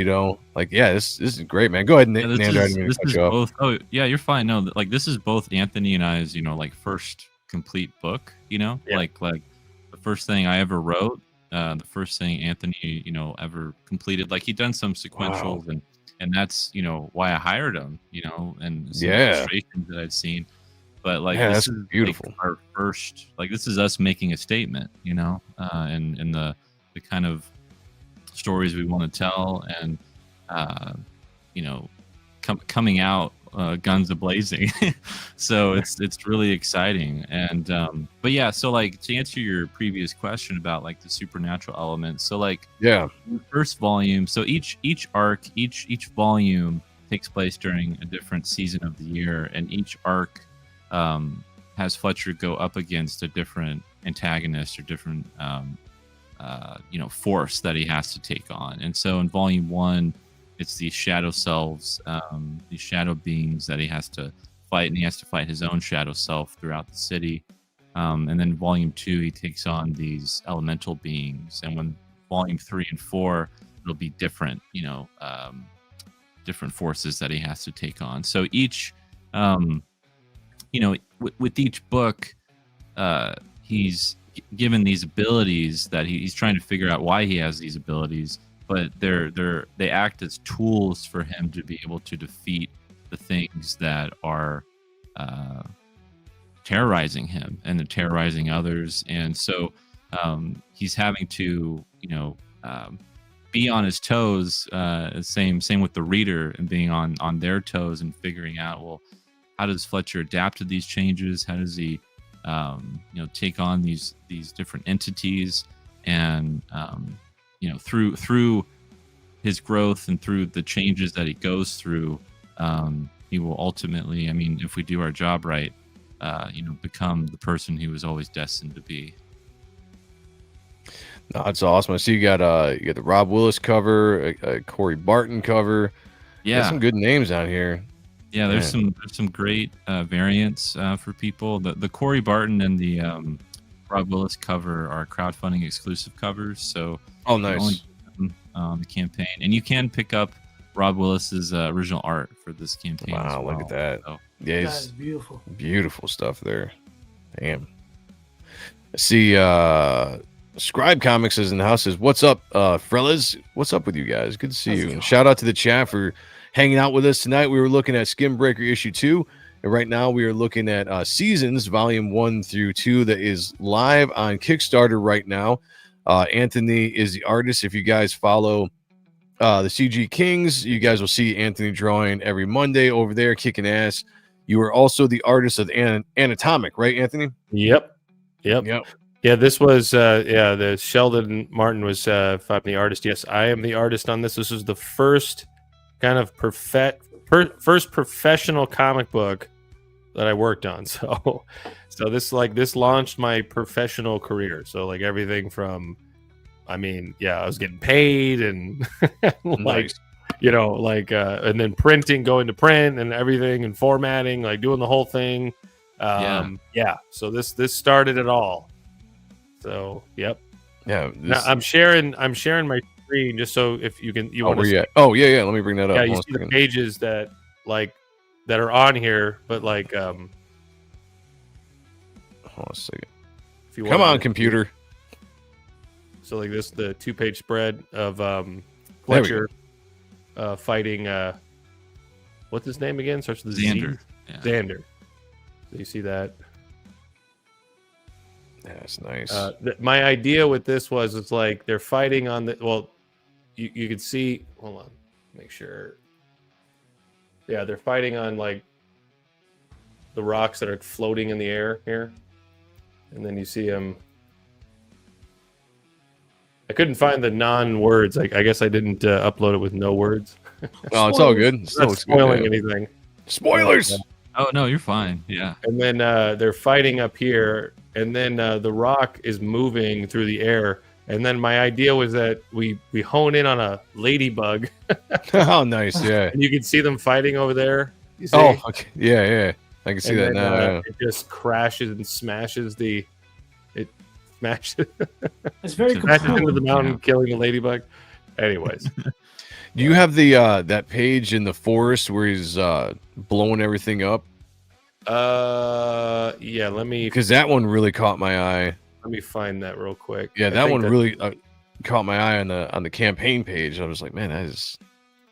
Like this is great, man. Go ahead, Nandor. This is both. Oh yeah, you're fine. No, like this is both Anthony and I's like first complete book. You know, Yeah. like the first thing I ever wrote, the first thing Anthony, ever completed. Like he'd done some sequentials, and that's why I hired him. And some illustrations that I'd seen. But like Yeah, this that's is beautiful. like, our first, like this is us making a statement, and the kind of stories we want to tell, and coming out guns a blazing. So it's really exciting. And but yeah, so like to answer your previous question about like the supernatural element, so like the first volume, so each arc, each volume takes place during a different season of the year, and each arc has Fletcher go up against a different antagonist or different force that he has to take on. And so in volume 1, it's these shadow selves, these shadow beings that he has to fight, and he has to fight his own shadow self throughout the city. And then volume 2, he takes on these elemental beings, and when volume 3 and 4, it'll be different, different forces that he has to take on. So each with each book, he's given these abilities that he's trying to figure out why he has these abilities, but they act as tools for him to be able to defeat the things that are terrorizing him and they're terrorizing others. And so he's having to be on his toes, same with the reader, and being on their toes and figuring out, well, how does Fletcher adapt to these changes? How does he, take on these different entities? And through his growth and through the changes that he goes through, he will ultimately, if we do our job right, become the person he was always destined to be. No, that's awesome. I see you got the Rob Willis cover, a Corey Barton cover. Yeah, some good names out here. Yeah, there's some great variants for people. The Corey Barton and the Rob Willis cover are crowdfunding exclusive covers. So nice. The campaign, and you can pick up Rob Willis's original art for this campaign. Wow, as well. look at that! So, Yeah, That is beautiful. Beautiful stuff there. Damn. I see Scribe Comics is in the house. Says, "What's up, fellas? What's up with you guys? Good to see you." And shout out to the chat for hanging out with us tonight. We were looking at Skinbreaker issue 2, and right now we are looking at Seasons volume 1 through 2 that is live on Kickstarter right now. Anthony is the artist. If you guys follow the CG Kings, you guys will see Anthony drawing every Monday over there, kicking ass. You are also the artist of Anatomic, right, Anthony? Yep. Yeah, this was the Sheldon Martin was the artist. Yes, I am the artist on this. This was the first kind of first professiontional comic book that I worked on. So this launched my professional career. So like everything from, I was getting paid and Nice. And then printing, going to print and everything, and formatting, like doing the whole thing. So this started it all. So yep. Yeah. Now, I'm sharing my screen just so if you can where you at? Oh yeah. Let me bring that up. Yeah, you see the pages that are on here, but hold on a second. If you Come on, computer. So like this, the 2-page spread of Fletcher fighting what's his name again? Starts with Xander. Z. Xander. So you see that. That's nice. My idea with this was it's like they're fighting on you could see, hold on, make sure. Yeah, they're fighting on like the rocks that are floating in the air here. And then you see them. I couldn't find the non-words. I guess I didn't upload it with no words. Oh, it's all good. It's not spoiling anything. Spoilers! Oh, no, you're fine. Yeah. And then they're fighting up here. And then the rock is moving through the air. And then my idea was that we hone in on a ladybug. Oh, nice. Yeah. And you can see them fighting over there. Oh, okay. Yeah. I can see that now. It just crashes and smashes smashes. It's very smashes cool. into the mountain, killing the ladybug. Anyways. Do you have the that page in the forest where he's blowing everything up? Yeah, let me because that one really caught my eye. let me find that real quick. Yeah, I that think one really caught my eye on the campaign page. I was like, man,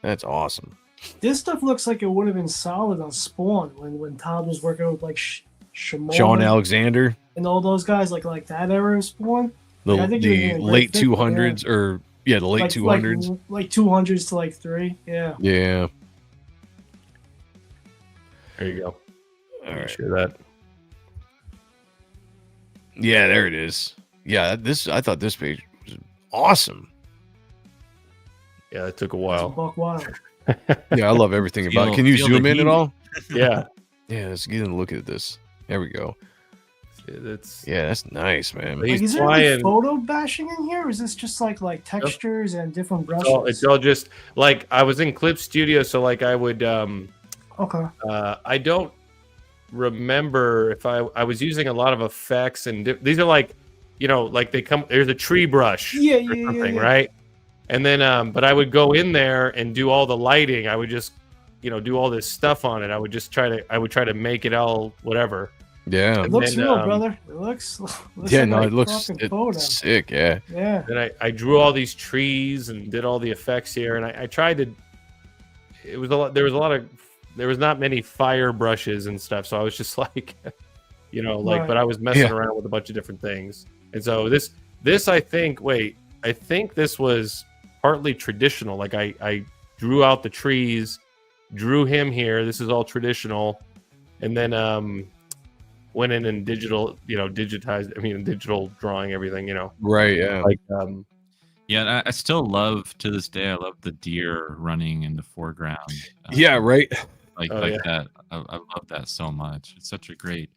that's awesome. This stuff looks like it would have been solid on Spawn when Todd was working with like Sean Shimon Alexander, and all those guys, like that era of Spawn. the, Like, I think he was the in a great late fit, 200s, or the late like, 200s. like 200s to like 3. Yeah. Yeah. There you go. All right. Share that. Yeah, there it is. Yeah, I thought this page was awesome. Yeah, it took a while. Buck wild. Yeah, I love everything about it. Can you feel zoom the in at heat. all? Yeah. Yeah, let's get in and look at this. There we go. It's Yeah, that's nice, man. Like, is there any photo bashing in here? Or is this just like textures and different brushes? it's all just like I was in Clip Studio, so like I would Okay. I don't remember if I was using a lot of effects, and these are like, like there's a tree brush Yeah, or yeah, something, yeah. right? And then but I would go in there and do all the lighting. I would just do all this stuff on it. I would try to make it all whatever. Yeah. It looks And, real, brother. It looks Yeah, like no, a it looks fucking photo. sick. Yeah. Yeah. Then I drew all these trees and did all the effects here, and I tried to. It was a lot. There was not many fire brushes and stuff, so I was just like, Right. but I was messing Yeah. around with a bunch of different things, and so this I think this was partly traditional. Like I drew out the trees, drew him here. This is all traditional, and then went in and digitized. I mean, digital drawing everything. Right. Yeah. Like Yeah, and I still love to this day. I love the deer running in the foreground. Yeah. Right. Like Oh, yeah. that. I love that so much. It's such a great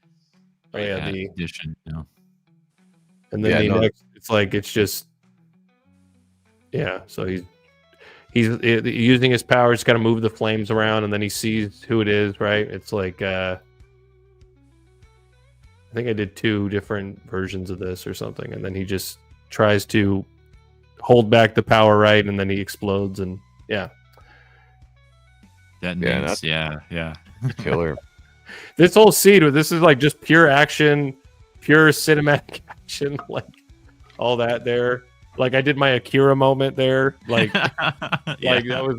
addition. And then Yeah, no. next, it's just, yeah. So he's using his power. He's got to move the flames around, and then he sees who it is. Right? It's like I think I did 2 different versions of this or something, and then he just tries to hold back the power, right, and then he explodes, and yeah. Detonates. Yeah. Killer. This whole scene, this is like just pure action, pure cinematic action, like all that there. Like I did my Akira moment there, like like that was.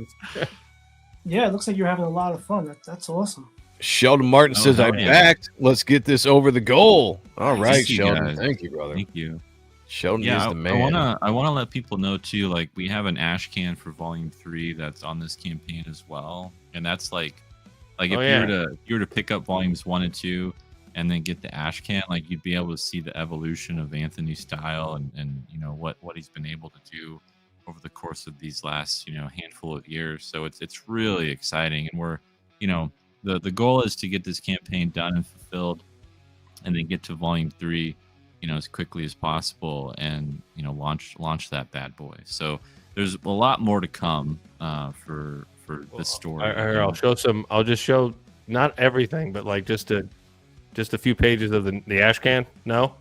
Yeah, it looks like you're having a lot of fun. That's awesome. Sheldon Martin Oh, says, hell I yeah. backed. Let's get this over the goal. All right, Thank you, Sheldon. guys. Thank you, brother. Thank you. Sheldon Yeah, is the man. I wanna let people know too. Like we have an ash can for Volume 3 that's on this campaign as well, and that's like if you were to pick up Volumes 1 and 2, and then get the ash can, like you'd be able to see the evolution of Anthony's style and what he's been able to do over the course of these last handful of years. So it's really exciting, and we're the goal is to get this campaign done and fulfilled, and then get to Volume 3 as quickly as possible, and launch that bad boy. So there's a lot more to come for this story. I'll show some. I'll just show not everything, but like just a few pages of the ash can. No,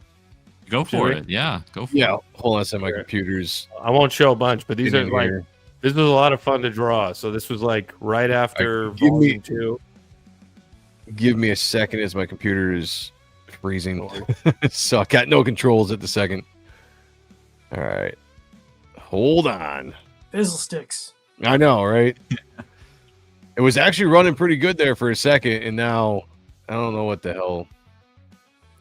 Go for we? it. Yeah, go for Yeah, it. hold on a second. My computer's. I won't show a bunch, but these Get are in like here. this was a lot of fun to draw. So this was like right after Give me- Volume 2. Give me a second as my computer is freezing. So I got no controls at the second. All right. Hold on. Fizzle sticks. I know, right? It was actually running pretty good there for a second, and now I don't know what the hell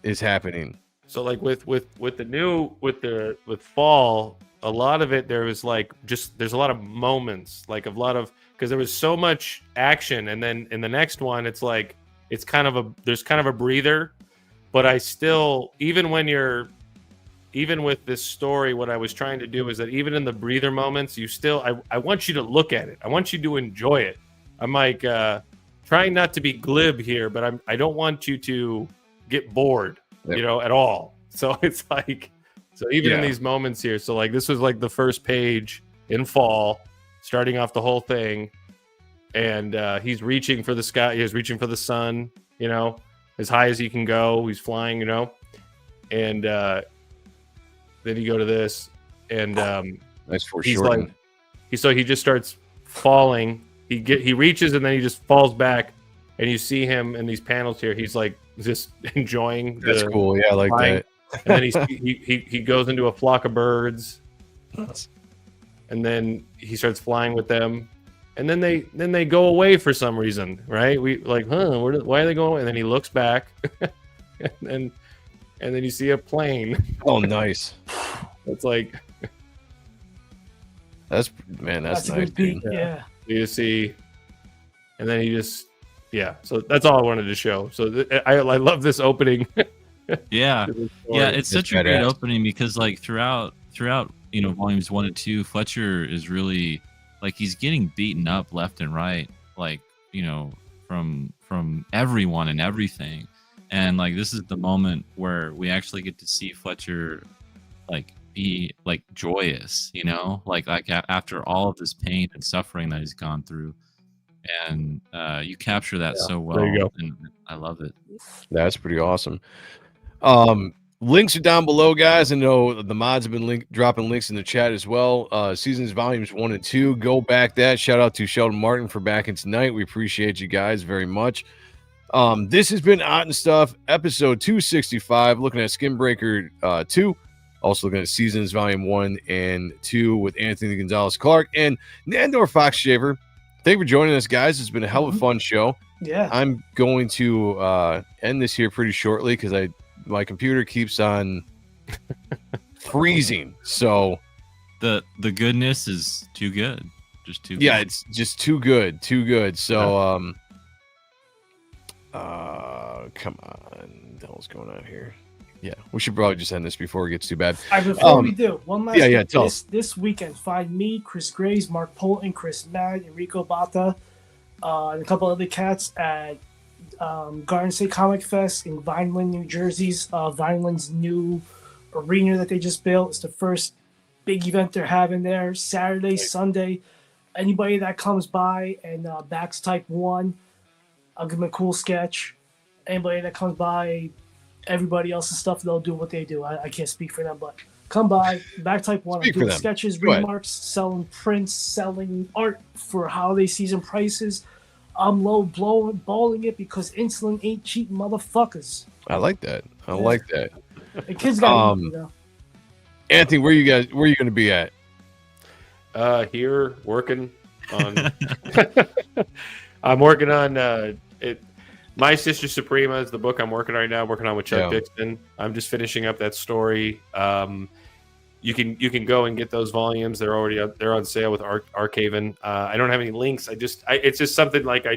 is happening. So like with fall, a lot of it there was like there's a lot of moments, like a lot of, because there was so much action, and then in the next one it's like there's kind of a breather, but I still, even with this story, what I was trying to do is that even in the breather moments, you still, I want you to look at it. I want you to enjoy it. I'm like trying not to be glib here, but I don't want you to get bored, at all. So it's like, even in these moments here, so like this was like the first page in fall, starting off the whole thing, and he's reaching for the sky, he's reaching for the sun, as high as he can go. He's flying, and then you go to this, and Nice he's foreshortening. like, he just starts falling. He reaches, and then he just falls back, and you see him in these panels here. He's like just enjoying. That's cool. Yeah, I like flying. that. And then he goes into a flock of birds, and then he starts flying with them. And then they go away for some reason, right? We like, why are they going away? And then he looks back, and then you see a plane. Oh, nice. It's like that's nice. a good beat. Yeah. You see, and then he just So that's all I wanted to show. So I love this opening. Yeah, it's such a great badass. opening because like throughout volumes 1 and 2, Fletcher is really like he's getting beaten up left and right, like from everyone and everything, and like this is the moment where we actually get to see Fletcher like be like joyous, like after all of this pain and suffering that he's gone through, and you capture that so well. There you go. And I love it. That's pretty awesome. Links are down below, guys. I know the mods have been dropping links in the chat as well. Seasons volumes 1 and 2. Go back that. Shout out to Sheldon Martin for backing tonight. We appreciate you guys very much. This has been Otten Stuff, episode 265. Looking at Skinbreaker 2. Also looking at Seasons volume 1 and 2 with Anthony Gonzales-Clark and Nandor Foxshaver. Thank you for joining us, guys. It's been a hell of a fun show. Yeah. I'm going to end this here pretty shortly because my computer keeps on freezing. So the goodness is too good. Just too yeah, good. it's just too good. So come on. What the hell's going on here? Yeah, we should probably just end this before it gets too bad. All right, before we do, one last thing. tell us. This weekend, find me, Chris Graves, Mark Polton, Chris Mad, Enrico Bata, and a couple other cats at Garden State Comic Fest in Vineland, New Jersey's Vineland's new arena that they just built. It's the first big event they're having there. Saturday, Sunday. Anybody that comes by and backs Type 1, I'll give them a cool sketch. Anybody that comes by, everybody else's stuff, they'll do what they do. I can't speak for them, but come by, back Type 1. I'm doing sketches, remarks, selling prints, selling art for holiday season prices. I'm low balling it because insulin ain't cheap, motherfuckers. I like that. I like that. The kids got eat, Anthony, where you going to be at? Here working on. I'm working on it. My Sister Suprema is the book I'm working on right now. I'm working on with Chuck Dixon. I'm just finishing up that story. You can go and get those volumes. They're already they're on sale with Archaven. I don't have any links. It's just something like I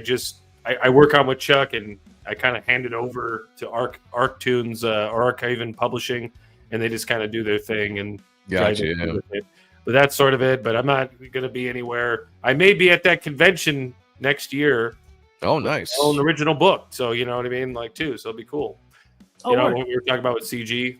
work on with Chuck, and I kind of hand it over to Arctoons or Archaven Publishing, and they just kind of do their thing and Gotcha. with it. But that's sort of it. But I'm not going to be anywhere. I may be at that convention next year. Oh, nice. Own original book. So you know what I mean, like too. So it'll be cool. What we were talking about with CG,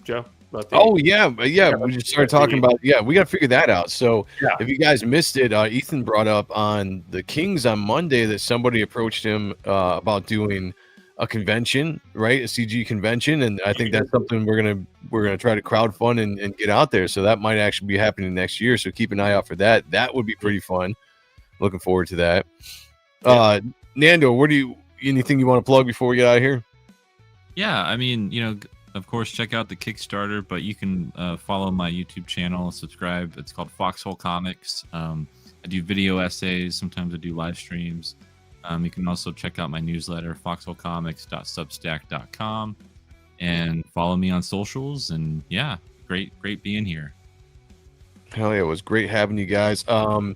Joe. We just started talking about we got to figure that out. So if you guys missed it, Ethan brought up on the Kings on Monday that somebody approached him about doing a convention, right? A CG convention, and I think that's something we're gonna try to crowdfund and get out there. So that might actually be happening next year. So keep an eye out for that. That would be pretty fun. Looking forward to that. Nando, anything you want to plug before we get out of here? Yeah, I mean, of course, check out the Kickstarter, but you can follow my YouTube channel, subscribe. It's called Foxhole Comics. I do video essays. Sometimes I do live streams. You can also check out my newsletter, foxholecomics.substack.com, and follow me on socials. And yeah, great being here. Hell yeah, it was great having you guys. You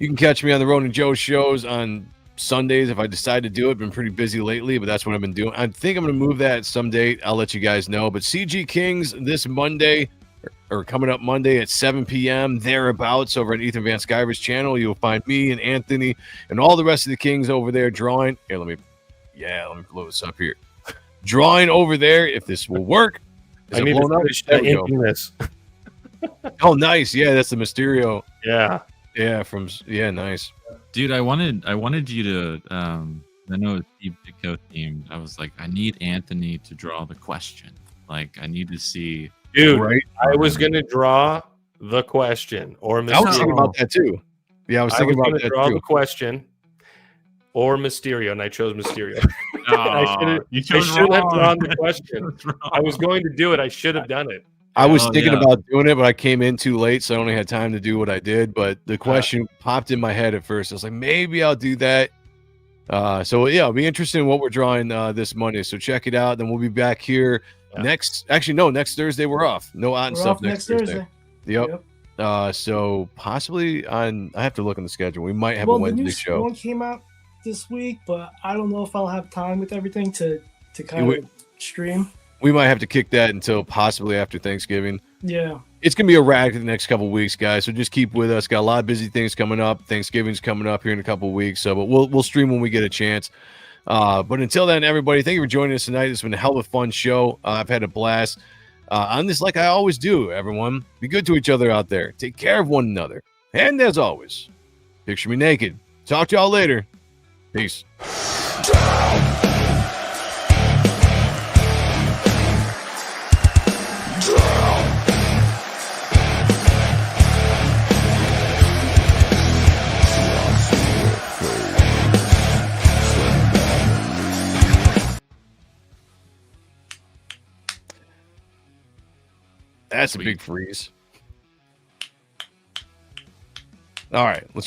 can catch me on the Ronan Joe shows on Sundays if I decide to do it. Been pretty busy lately, but that's what I've been doing. I think I'm going to move that some date. I'll let you guys know. But CG Kings this Monday, or coming up Monday at 7 p.m. thereabouts over at Ethan Van Sciver's channel. You'll find me and Anthony and all the rest of the Kings over there drawing. Here, let me blow this up here. Drawing over there. If this will work. I need to finish inking this. Oh, nice. Yeah, that's the Mysterio. Yeah. Yeah, nice. Dude, I wanted you to I know it's Steve Ditko themed. I was like, I need Anthony to draw the question. Like, I need to see. Dude, right? I was gonna draw the question or I was thinking about that too. Yeah, I was thinking about that draw too. the question or Mysterio, and I chose Mysterio. You I chose should have wrong. drawn the question. That's wrong. I was going to do it. I should have done it. I was Oh, thinking yeah. about doing it, but I came in too late, so I only had time to do what I did. But the question popped in my head at first. I was like, maybe I'll do that. So yeah, it'll be interesting in what we're drawing this Monday. So check it out. Then we'll be back here next. Actually, no, next Thursday we're off. No odd We're stuff off next next Thursday. Thursday. Yep. So possibly on. I have to look on the schedule. We might have Well, a the Wednesday new show. one came out this week, but I don't know if I'll have time with everything to kind of stream. We might have to kick that until possibly after Thanksgiving. Yeah. It's gonna be a rag the next couple weeks, guys. So just keep with us. Got a lot of busy things coming up. Thanksgiving's coming up here in a couple weeks. So, but we'll stream when we get a chance. But until then, everybody, thank you for joining us tonight. It's been a hell of a fun show. I've had a blast on this, like I always do. Everyone, be good to each other out there. Take care of one another. And as always, picture me naked. Talk to y'all later. Peace. That's a big freeze. All right, let's